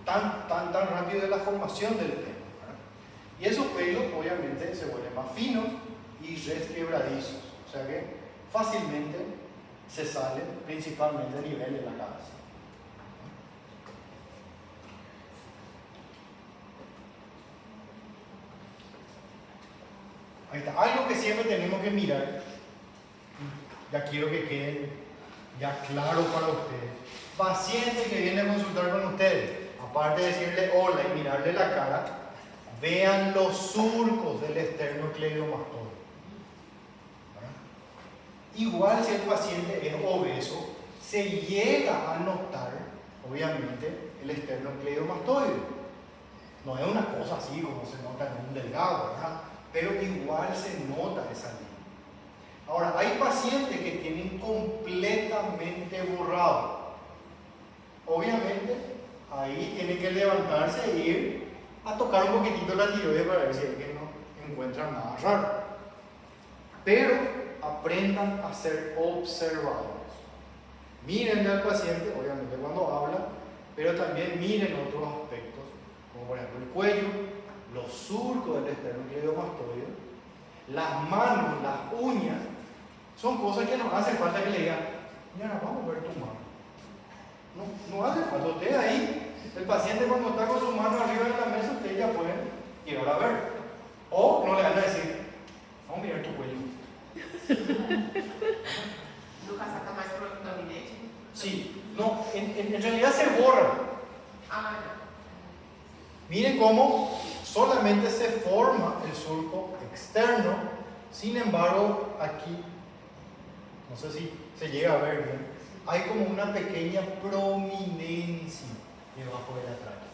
tan rápido de la formación del pelo, ¿verdad? Y esos pelos obviamente se vuelven más finos y resquebradizos, o sea que fácilmente se salen, principalmente a nivel de la cabeza. Ahí está, algo que siempre tenemos que mirar, ya quiero que quede ya claro para ustedes. Paciente que viene a consultar con ustedes, aparte de decirle hola y mirarle la cara, vean los surcos del esternocleidomastoide. Igual si el paciente es obeso, se llega a notar, obviamente, el esternocleidomastoide. No es una cosa así como se nota en un delgado, ¿verdad? Pero igual se nota esa línea. Ahora, hay pacientes que tienen completamente borrado. Obviamente, ahí tienen que levantarse e ir a tocar un poquitito la tiroides para ver si es que no encuentran nada raro. Pero aprendan a ser observadores. Miren al paciente, obviamente cuando habla, pero también miren otros aspectos, como por ejemplo el cuello, los surcos del esternocleidomastoide, las manos, las uñas. Son cosas que no hace falta que le digan, mira, vamos a ver tu mano. No hace falta. Usted ahí, el paciente cuando está con su mano arriba de la mesa, usted ya puede llegar a ver. O no le van a decir, vamos a mirar tu cuello. Lucas saca más prominente. Sí, no, en realidad se borra. Ah, Miren cómo solamente se forma el surco externo, sin embargo, aquí, no sé si se llega a ver bien, hay como una pequeña prominencia debajo de la tráquea,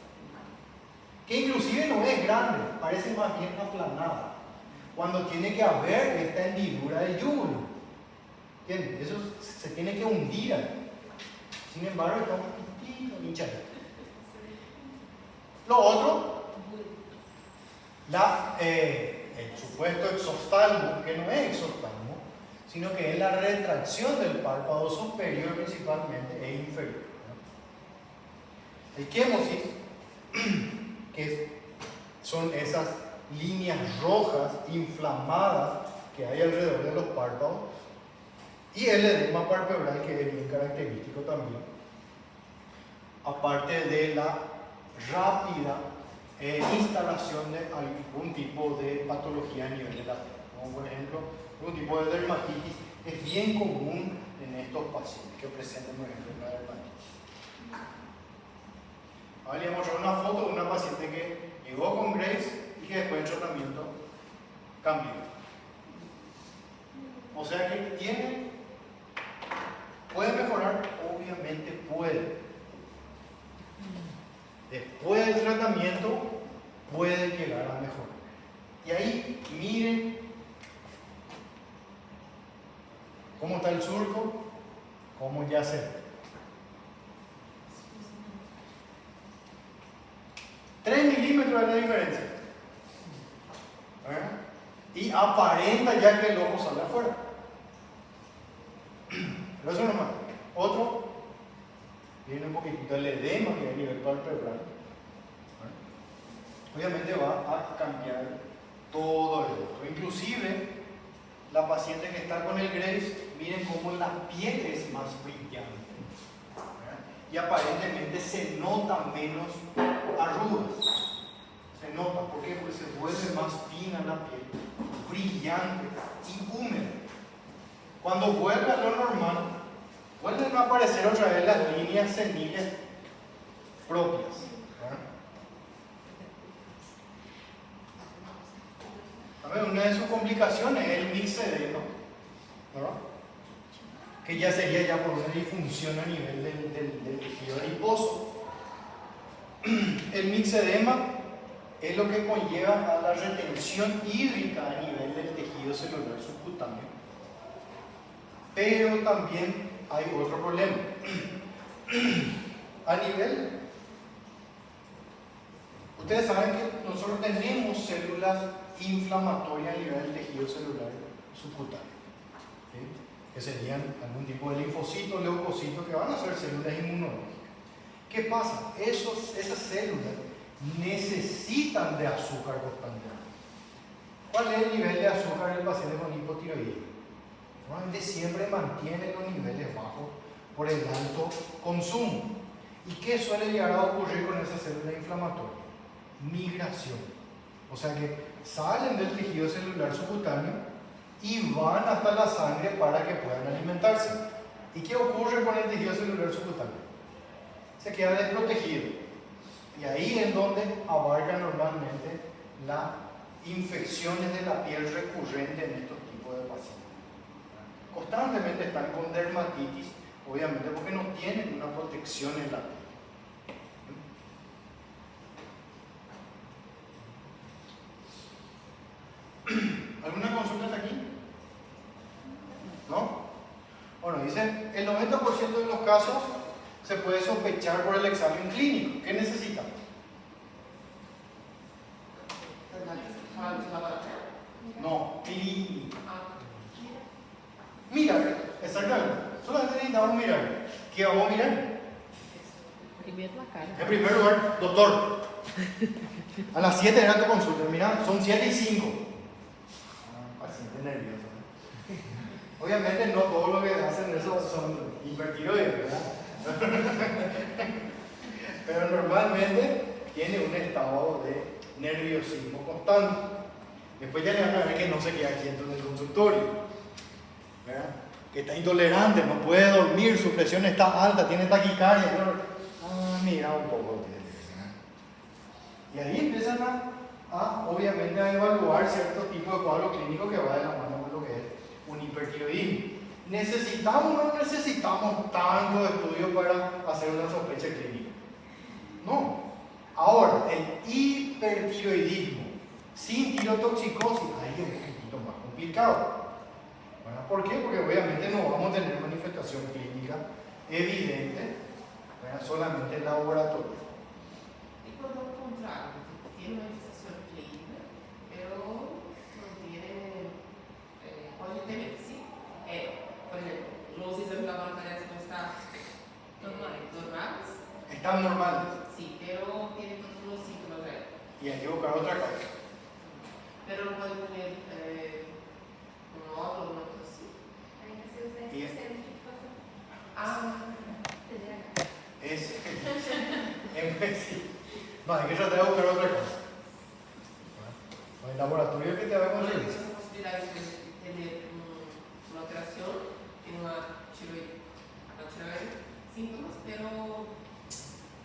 que inclusive no es grande, parece más bien aplanada, cuando tiene que haber esta hendidura de yúgulo. ¿Entienden? Eso se tiene que hundir ahí. Sin embargo, está un poquitito hinchadito. Lo otro, el supuesto exoftalmo, que no es exoftalmo, sino que es la retracción del párpado superior principalmente e inferior, ¿no? El quémosis, que son esas líneas rojas inflamadas que hay alrededor de los párpados, y el edema palpebral, que es bien característico también, aparte de la rápida instalación de algún tipo de patología a nivel de la piel, como por ejemplo un tipo de dermatitis. Es bien común en estos pacientes que presentan, por ejemplo, una dermatitis. Ahora le voy a mostrar una foto de una paciente que llegó con Graves y que después del tratamiento cambió. O sea que puede mejorar, obviamente puede. Después del tratamiento puede llegar a mejorar. Y ahí miren cómo está el surco, cómo ya se ve. 3 milímetros es la diferencia. Y aparenta ya que el ojo sale afuera. Pero eso no es más. Otro, viene un poquitito el edema que hay a nivel palpebral. Obviamente va a cambiar todo el rostro. Inclusive, la paciente que está con el Graves, miren cómo la piel es más brillante. Y aparentemente se nota menos arrugas. Se nota, ¿por qué? Porque se vuelve más fina la piel, brillante y húmeda. Cuando vuelve a lo normal, vuelven a aparecer otra vez las líneas seniles propias. Una de sus complicaciones es el mixedema, ¿verdad? que ya sería ya por una disfunción a nivel del tejido adiposo. El mixedema es lo que conlleva a la retención hídrica a nivel del tejido celular subcutáneo. Pero también hay otro problema. A nivel, ustedes saben que nosotros tenemos células inflamatorias a nivel del tejido celular subcutáneo, ¿sí? Que serían algún tipo de linfocitos, leucocitos, que van a ser células inmunológicas. ¿Qué pasa? Esas células necesitan de azúcar constantemente. ¿Cuál es el nivel de azúcar del paciente con hipotiroidismo? Normalmente siempre mantiene los niveles bajos por el alto consumo. ¿Y qué suele llegar a ocurrir con esas células inflamatorias? Migración. O sea que salen del tejido celular subcutáneo y van hasta la sangre para que puedan alimentarse. ¿Y qué ocurre con el tejido celular subcutáneo? Se queda desprotegido. Y ahí es donde abarca normalmente las infecciones de la piel recurrentes en estos tipos de pacientes. Constantemente están con dermatitis, obviamente porque no tienen una protección en la piel. ¿Alguna consulta hasta aquí? ¿No? Bueno, dice, el 90% de los casos se puede sospechar por el examen clínico. ¿Qué necesita? No, clínico. Mirar, exactamente. Solamente necesitamos mirar. ¿Qué vamos a mirar? Primero la cara. En primer lugar, doctor, a las 7 era tu consulta. Mira, son 7:05. Paciente nervioso. Obviamente no todo lo que hacen eso son hipertiroides, ¿verdad? Pero normalmente tiene un estado de nerviosismo constante. Después ya le van a ver que no se queda quieto en el consultorio, ¿verdad? Que está intolerante, no puede dormir, su presión está alta, tiene taquicardia. Mira un poco, ¿verdad? Y ahí empiezan obviamente a evaluar cierto tipo de cuadro clínico que va de la mano con lo que es un hipertiroidismo. ¿Necesitamos o no necesitamos tanto estudio para hacer una sospecha clínica? No. Ahora, el hipertiroidismo sin tirotoxicosis, ahí es un poquito más complicado. ¿Verdad? ¿Por qué? Porque obviamente no vamos a tener manifestación clínica evidente, ¿verdad? Solamente en laboratorio. Y por lo contrario, tiene manifestación clínica, pero no tiene, puede tener, sí. Por ejemplo, los exámenes laboratoriales no están normales. Están normales. Sí, pero tienen todos los síntomas de él. Y hay que buscar otra cosa. Pero no puede tener un nódulo o una cosa así. Y sí. No, hay que tratar de buscar otra cosa. El laboratorio que te va a Hay conseguir. muchas posibilidades de tener una alteración en una tiroide, síntomas, pero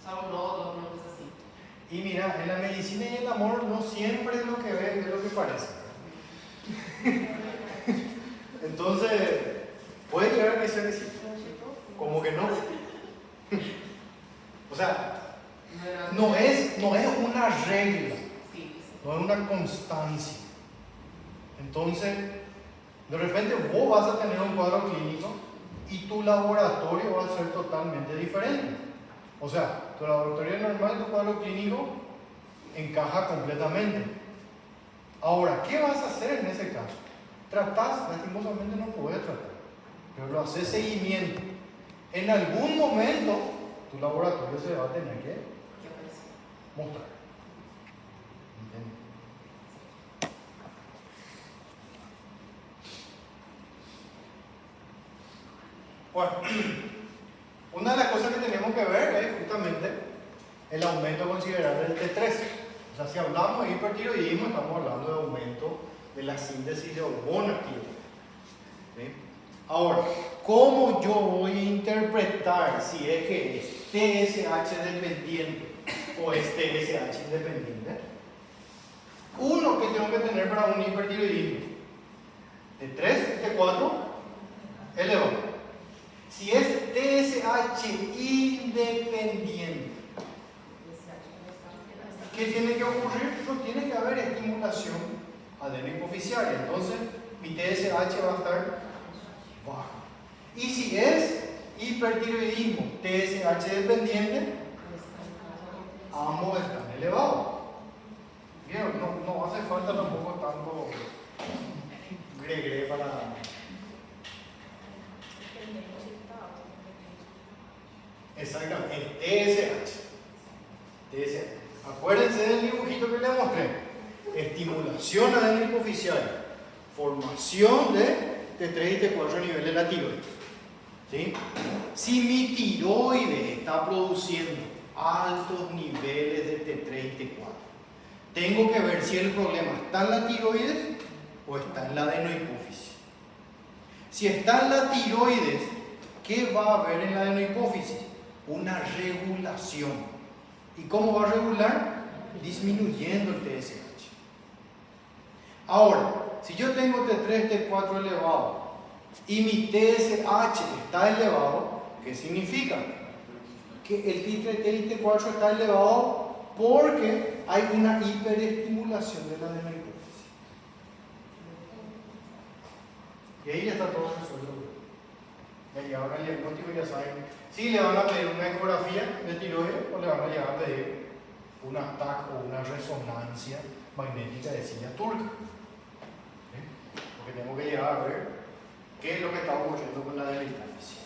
solo un nódulo o una cosa así. Y mira, en la medicina y el amor no siempre es lo que ven, es lo que parece. Entonces, puede llegar a que sea que sí, como que no. O sea, no es una regla, no es una constancia. Entonces, de repente vos vas a tener un cuadro clínico y tu laboratorio va a ser totalmente diferente. O sea, tu laboratorio normal, tu cuadro clínico encaja completamente. Ahora, ¿qué vas a hacer en ese caso? Tratás, lastimosamente no puedes tratar, pero lo haces seguimiento. En algún momento, tu laboratorio se va a tener que mostrar. ¿Entiendes? Bueno, una de las cosas que tenemos que ver es justamente el aumento considerable del T3. O sea, si hablamos de hipertiroidismo, estamos hablando de aumento de la síntesis de hormonas tiroides. ¿Sí? Ahora, ¿cómo yo voy a interpretar si es que es TSH dependiente o es TSH independiente? Uno que tengo que tener para un hipertiroidismo: T3, T4 elevado. Si es TSH independiente, ¿qué tiene que ocurrir? No tiene que haber estimulación adeno-hipoficiaria. Entonces, mi TSH va a estar bajo. Y si es hipertiroidismo TSH dependiente, ambos están elevados. Bien, no hace falta tampoco tanto gregre para... Exactamente, el TSH. Acuérdense del dibujito que les mostré. Estimulación adeno-hipoficiaria, formación de T3 y T4 a nivel de la tiroides. ¿Sí? Si mi tiroides está produciendo altos niveles de T3 y T4, tengo que ver si el problema está en la tiroides o está en la adenohipófisis. Si está en la tiroides, ¿qué va a haber en la adenohipófisis? Una regulación. ¿Y cómo va a regular? Disminuyendo el TSH. Ahora, si yo tengo T3, T4 elevado y mi TSH está elevado, ¿qué significa? Que el T3 y T4 está elevado porque hay una hiperestimulación de la adenohipófisis. Y ahí ya está todo resuelto. Ya llegaron al diagnóstico y ya saben si le van a pedir una ecografía de tiroides o le van a llegar a pedir un TAC o una resonancia magnética de silla turca. ¿Sí? Porque tengo que llegar a ver qué es lo que está ocurriendo con la adenohipófisis.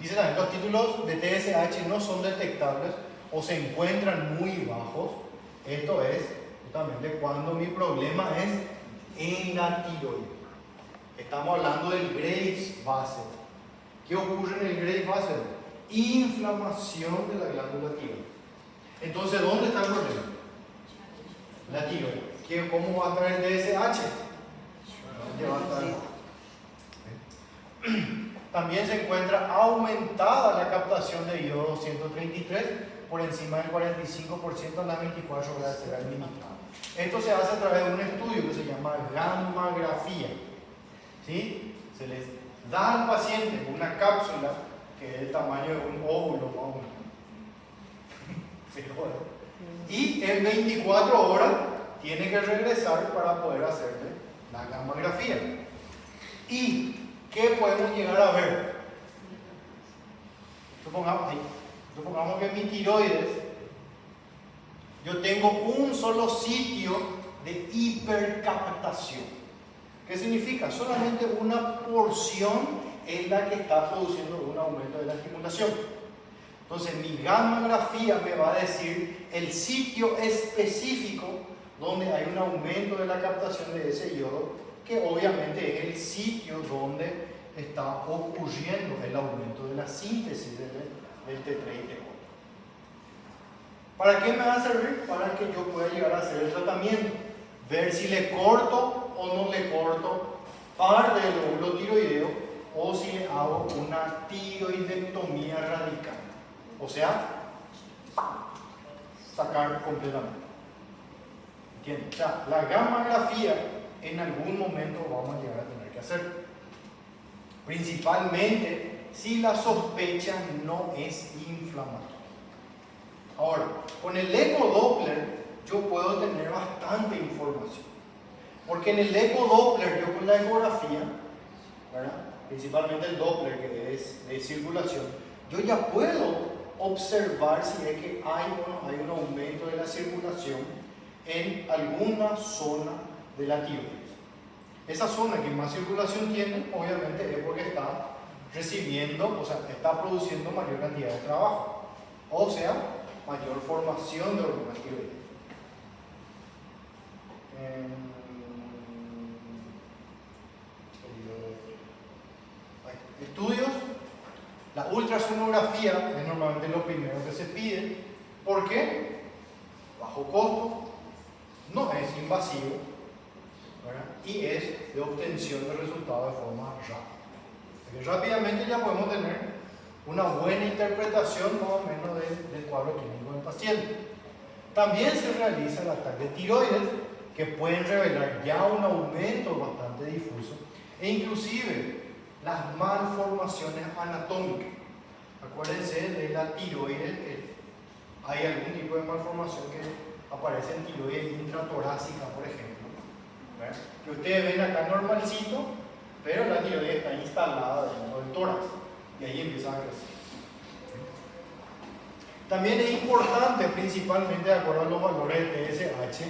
Dice también, los títulos de TSH no son detectables o se encuentran muy bajos. Esto es justamente cuando mi problema es en la tiroides. Estamos hablando del Graves Bassett. ¿Qué ocurre en el Graves Bassett? Inflamación de la glándula tiroides. Entonces, ¿dónde está el problema? La tiroides. ¿Cómo va a estar el TSH? ¿Dónde va a estar? También se encuentra aumentada la captación de iodo 133 por encima del 45% en las 24 horas de ser administrado. Esto se hace a través de un estudio que se llama gammagrafía. ¿Sí? Se les da al paciente una cápsula que es del tamaño de un óvulo más o menos. Y en 24 horas tiene que regresar para poder hacerle la gammagrafía. ¿Y qué podemos llegar a ver? Supongamos que en mi tiroides yo tengo un solo sitio de hipercaptación. ¿Qué significa? Solamente una porción es la que está produciendo un aumento de la estimulación. Entonces mi gammagrafía me va a decir el sitio específico donde hay un aumento de la captación de ese yodo, que obviamente es el sitio donde está ocurriendo el aumento de la síntesis del T3 y T4. ¿Para qué me va a servir? Para que yo pueda llegar a hacer el tratamiento, ver si le corto o no le corto parte del lóbulo tiroideo o si le hago una tiroidectomía radical, o sea, sacar completamente. ¿Entienden? O sea, la gammagrafía en algún momento vamos a llegar a tener que hacer, principalmente si la sospecha no es inflamatoria. Ahora, con el ecodoppler yo puedo tener bastante información, porque en el ecodoppler yo con la ecografía, ¿verdad?, principalmente el doppler que es de circulación, yo ya puedo observar si es que hay o no hay un aumento de la circulación en alguna zona de la tiroides. Esa zona que más circulación tiene, obviamente, es porque está recibiendo, o sea, está produciendo mayor cantidad de trabajo, o sea, mayor formación de hormonas tiroides. Estudios, la ultrasonografía es normalmente lo primero que se pide. ¿Por qué? Bajo costo, no es invasivo, ¿verdad?, y es de obtención de resultados de forma rápida. Porque rápidamente ya podemos tener una buena interpretación más o menos del cuadro clínico del paciente. También se realiza el ataque de tiroides, que pueden revelar ya un aumento bastante difuso, e inclusive las malformaciones anatómicas. Acuérdense de la tiroides, que hay algún tipo de malformación que aparece en tiroides intratorácica, por ejemplo. ¿Ves? Que ustedes ven acá normalcito, pero la tiroides está instalada dentro del tórax y ahí empieza a crecer. También es importante, principalmente de acuerdo a los valores de TSH,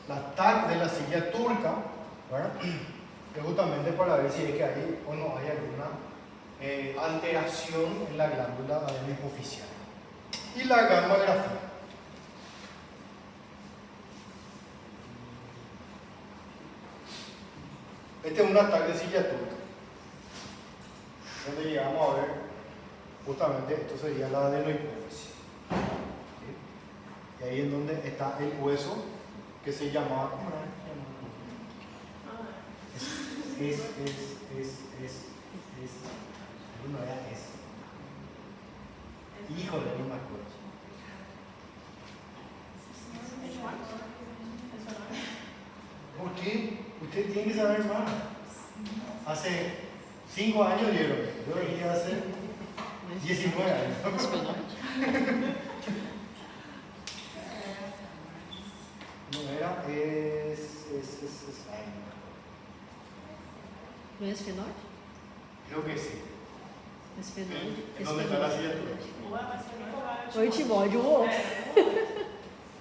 la TAC de la silla turca, ¿verdad? Que justamente para ver si es que hay o no hay alguna alteración en la glándula adenohipoficial. Y la gammagrafía. Este es un ataque de silla turca, donde llegamos a ver justamente esto sería la adenohipófisis. ¿Sí? Y ahí es donde está el hueso que se llama. ¿Cómo era? No era híjole, no me acuerdo. ¿Por qué? Usted tiene que saber más. Hace 5 años dieron. Yo dije hace 19 años. No era, ¿No es fenóide? creo que sí. Es fenóide. ¿Dónde está la silla? O etimoide, o outro.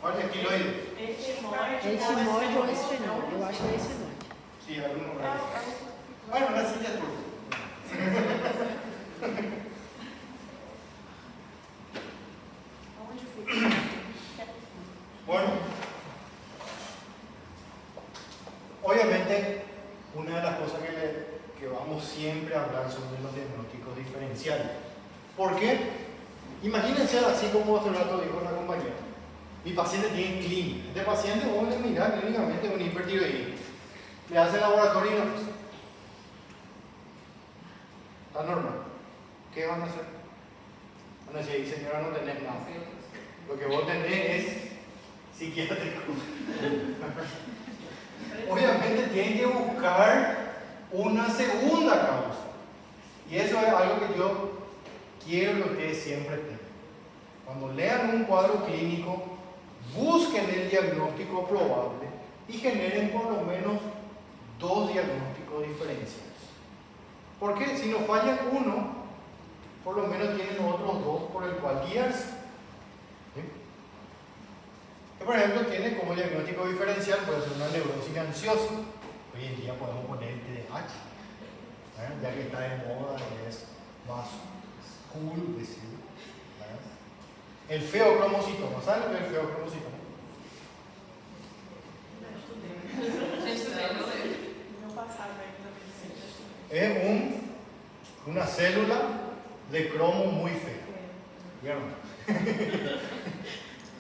¿Cuál es estiloide? Etimoide ou esfenóide. Eu acho que é esfenóide. Sí, alguno. Bueno, la silla turca. Bueno, obviamente una de las cosas que vamos siempre a hablar son de los diagnósticos diferenciales. ¿Por qué? Imagínense así como hace un rato dijo la compañera. Mi paciente tiene clínica. Este paciente vamos a mirar clínicamente un hipertiroidismo. Le hace laboratorio y no pasa. Está normal. ¿Qué van a hacer? Van a decir, señora, no tenés nada. Lo que vos tenés es psiquiátrico. Obviamente tienen que buscar una segunda causa. Y eso es algo que yo quiero que ustedes siempre tengan. Cuando lean un cuadro clínico, busquen el diagnóstico probable y generen por lo menos 2 diagnósticos diferenciales. Porque si nos falla uno, por lo menos tienen otros 2 por el cual guiarse. ¿Sí? Que, por ejemplo, tiene como diagnóstico diferencial, puede ser una neurosis ansiosa. Hoy en día podemos poner el TDAH, ya que está de moda y es más cool decir. El feocromocitoma, ¿saben lo que es el feocromocitoma? Es una célula de cromo muy fea. ¿Vieron?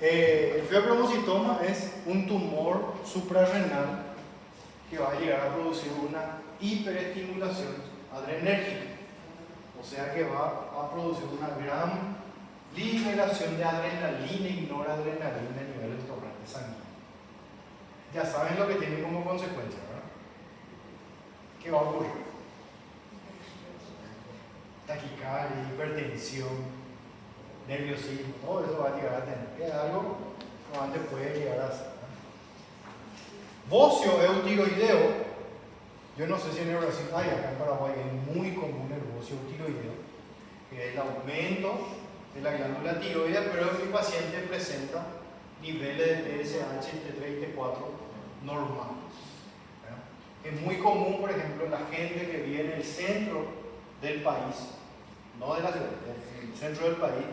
El feocromocitoma es un tumor suprarrenal que va a llegar a producir una hiperestimulación adrenérgica. O sea que va a producir una gran liberación de adrenalina y noradrenalina a nivel del torrente sanguíneo. Ya saben lo que tiene como consecuencia, ¿verdad? ¿Qué va a ocurrir? Taquicardia, hipertensión, nerviosismo, todo eso va a llegar a tener. Es algo que antes puede llegar a ser. Bocio eutiroideo, yo no sé si en Brasil hay, acá en Paraguay es muy común el bocio eutiroideo, que es el aumento de la glándula tiroidea, pero mi paciente presenta niveles de TSH, T3 y T4 normales. Es muy común, por ejemplo, en la gente que vive en el centro del país, no de la ciudad, en el centro del país,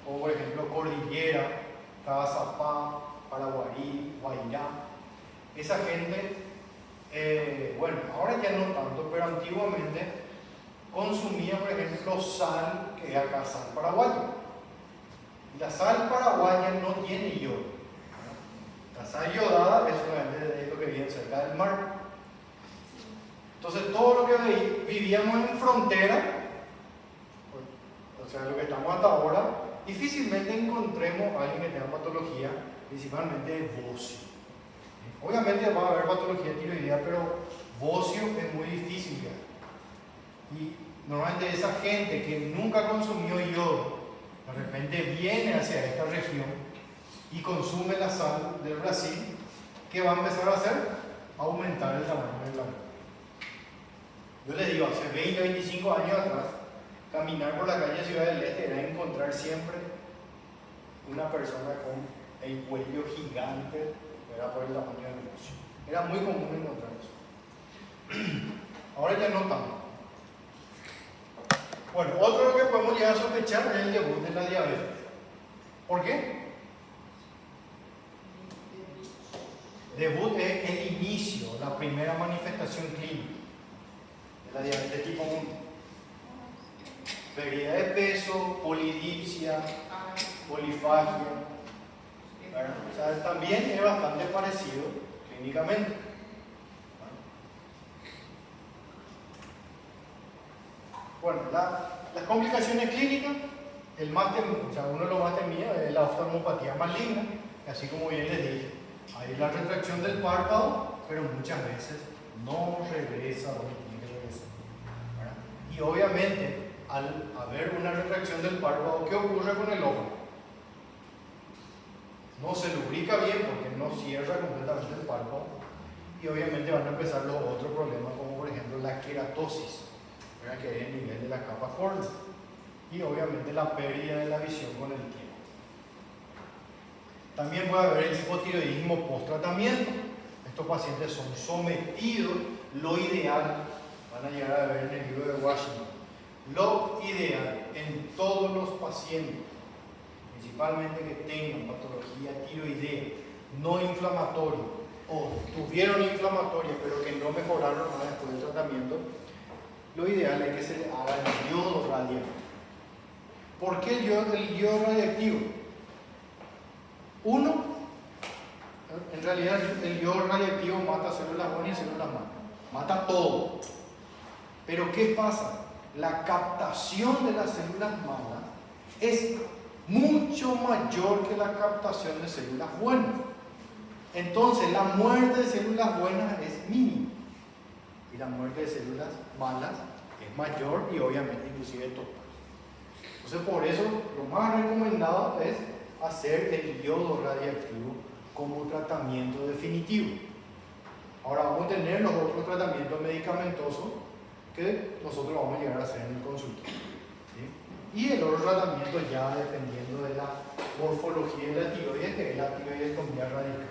como por ejemplo Cordillera, Cabazapá, Paraguarí, Guairá. Esa gente, bueno, ahora ya no tanto, pero antiguamente consumía, por ejemplo, sal, que es acá sal paraguaya. Y la sal paraguaya no tiene yodo. La sal yodada es solamente de lo que viene cerca del mar. Entonces, todo lo que vivíamos en frontera, o sea, lo que estamos hasta ahora, difícilmente encontremos a alguien que tenga patología, principalmente de bocio. Obviamente va a haber patología tiroidea, pero bocio es muy difícil ya. Y Normalmente esa gente que nunca consumió yodo, de repente viene hacia esta región y consume la sal del Brasil, ¿qué va a empezar a hacer? Aumentar el tamaño del lago. Yo les digo, hace 20, 25 años atrás, caminar por la calle Ciudad del Este era encontrar siempre una persona con el cuello gigante, era por el tamaño del negocio. Era muy común encontrar eso. Ahora ya no tanto. Bueno, otro que podemos llegar a sospechar es el debut de la diabetes. ¿Por qué? Debut es el inicio, la primera manifestación clínica de la diabetes tipo 1. Pérdida de peso, polidipsia, polifagia. O sea, también es bastante parecido clínicamente. Bueno, las complicaciones clínicas, uno de los más temidos es la oftalmopatía maligna, así como bien les dije, hay la retracción del párpado, pero muchas veces no regresa donde tiene que regresar, ¿verdad? Y obviamente, al haber una retracción del párpado, ¿qué ocurre con el ojo? No se lubrica bien porque no cierra completamente el párpado, y obviamente van a empezar los otros problemas, como por ejemplo la queratosis, que es el nivel de la capa córnea, y obviamente la pérdida de la visión con el tiempo. También puede haber el hipotiroidismo post-tratamiento. Estos pacientes son sometidos, lo ideal, van a llegar a ver en el libro de Washington, lo ideal en todos los pacientes, principalmente que tengan patología tiroidea no inflamatoria o tuvieron inflamatoria pero que no mejoraron nada después del tratamiento, lo ideal es que se le haga el yodo radiactivo. ¿Por qué el yodo radiactivo? Uno, en realidad el yodo radiactivo mata células buenas y células malas, mata todo. Pero ¿qué pasa? La captación de las células malas es mucho mayor que la captación de células buenas. Entonces la muerte de células buenas es mínima y la muerte de células malas es mayor y obviamente inclusive total. Entonces por eso lo más recomendado es hacer el yodo radiactivo como tratamiento definitivo. Ahora vamos a tener los otros tratamientos medicamentosos que nosotros vamos a llegar a hacer en el consultorio, ¿sí? Y el otro tratamiento ya dependiendo de la morfología de la tiroides, que es la tiroidectomía radical.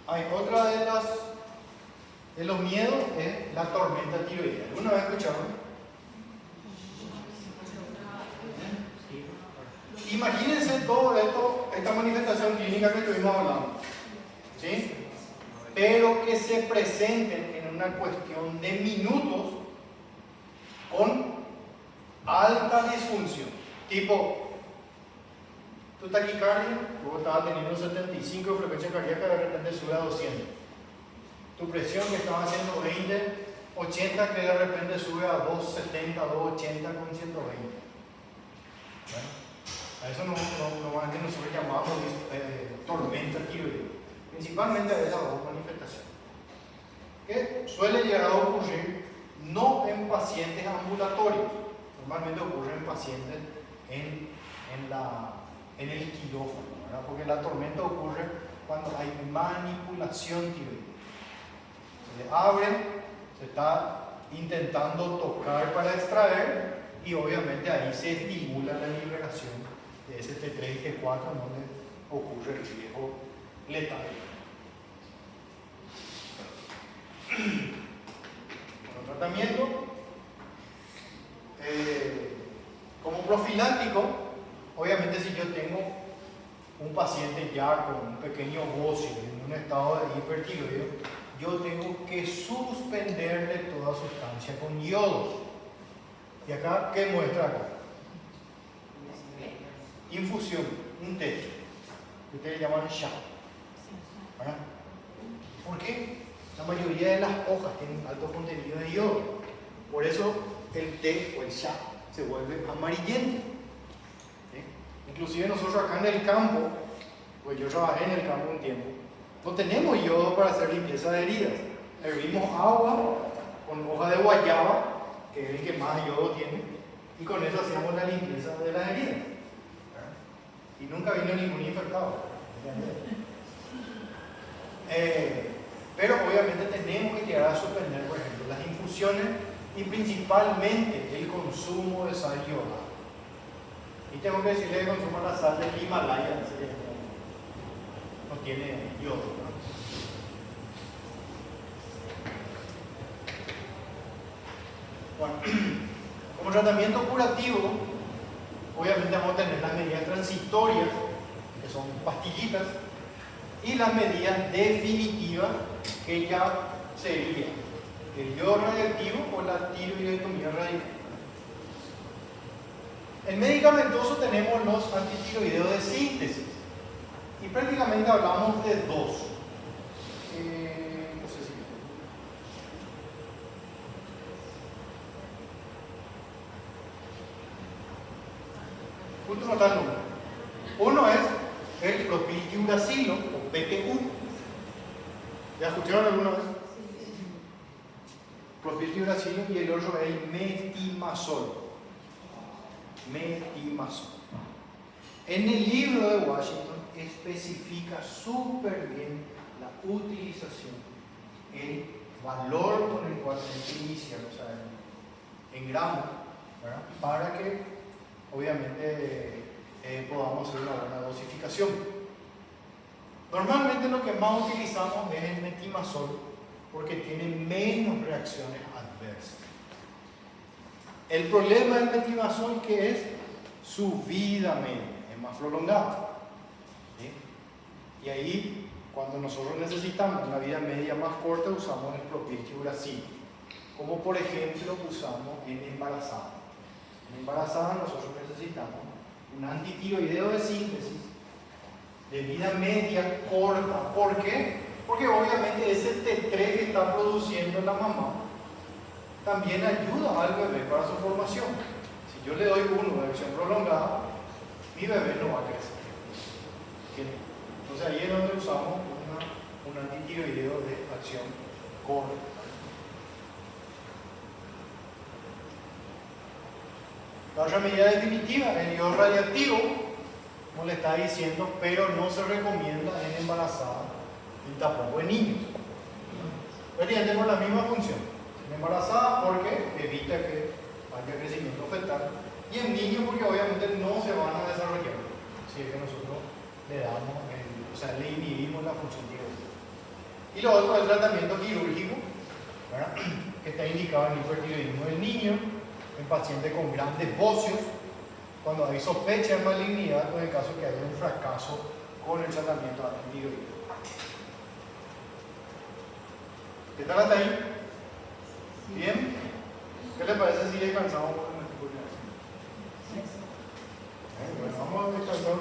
Hay otra de los miedos es la tormenta tiroidea. ¿Alguna vez escucharon? Imagínense todo esto, esta manifestación clínica que estuvimos hablando, ¿sí? Pero que se presenten en una cuestión de minutos con alta disfunción, tipo tu taquicardia, luego estabas teniendo 75 de frecuencia cardíaca, de repente sube a 200. Tu presión que estaba haciendo 20, 80, que de repente sube a 270, 280 con 120. ¿Bueno? A eso normalmente nosotros llamamos tormenta tiroidea, principalmente a esas dos manifestaciones, que suele llegar a ocurrir no en pacientes ambulatorios, normalmente ocurre en pacientes en el quirófano, ¿verdad? Porque la tormenta ocurre cuando hay manipulación tiroidea. Se le abre, se está intentando tocar para extraer y obviamente ahí se estimula la liberación de ese T3 y T4 donde ocurre el riesgo letal. Bueno, tratamiento como profiláctico, obviamente si yo tengo un paciente ya con un pequeño bocio en un estado de hipertiroideo, yo tengo que suspenderle toda sustancia con yodo. Y acá, ¿qué muestra acá? Infusión, un té, que ustedes llaman sha. ¿Verdad? ¿Por qué? La mayoría de las hojas tienen alto contenido de yodo. Por eso el té o el sha se vuelve amarillento. ¿Sí? Inclusive nosotros acá en el campo, pues yo trabajé en el campo un tiempo, no tenemos yodo para hacer limpieza de heridas. Hervimos agua con hoja de guayaba, que es el que más yodo tiene, y con eso hacíamos la limpieza de las heridas. Y nunca vino ningún infectado. Pero obviamente tenemos que llegar a suspender, por ejemplo, las infusiones y principalmente el consumo de sal yodada. Y tengo que decirle que consuma la sal del Himalaya, así que no tiene yodo, ¿no? Bueno, como tratamiento curativo, obviamente vamos a tener las medidas transitorias, que son pastillitas, y las medidas definitivas, que ya sería el yodo radiactivo o la tiroidectomía radical. En medicamentoso tenemos los antitiroideos de síntesis, y prácticamente hablamos de dos. No sé si... Justo no está el nombre. Uno es el propiltiuracilo o PTU. ¿Ya escucharon alguna vez? Propiltiuracilo, y el otro es el metimazol. Metimazol. En el libro de Washington especifica súper bien la utilización, el valor con el cual se inicia, o sea, en gramos, ¿verdad? Para que obviamente podamos hacer una buena dosificación. Normalmente lo que más utilizamos es el metimazol porque tiene menos reacciones adversas. El problema del metimazol que es su vida media, es más prolongada. ¿Sí? Y ahí, cuando nosotros necesitamos una vida media más corta, usamos el propiltiuracilo, como por ejemplo usamos en embarazadas. En embarazadas nosotros necesitamos un antitiroideo de síntesis de vida media corta. ¿Por qué? Porque obviamente ese T3 que está produciendo la mamá también ayuda al bebé para su formación. Si yo le doy uno de acción prolongada, mi bebé no va a crecer. Entonces ahí es donde usamos un antitiroideo de acción corta. La otra medida definitiva es el yodo radiactivo, como le está diciendo, pero no se recomienda en embarazadas y tampoco en niños. Prácticamente tenemos la misma función. En embarazada porque evita que haya crecimiento fetal, y en niños porque obviamente no se van a desarrollar si es que nosotros le damos, le inhibimos la función tiroidea. Y lo otro es el tratamiento quirúrgico, ¿verdad? Que está indicado en el hipertiroidismo del niño, en pacientes con grandes bocios, cuando hay sospecha de malignidad, o en el caso que haya un fracaso con el tratamiento antitiroideo. ¿Qué tal hasta ahí? ¿Bien? ¿Qué le parece si descansamos un poco? Bueno, vamos a descansar.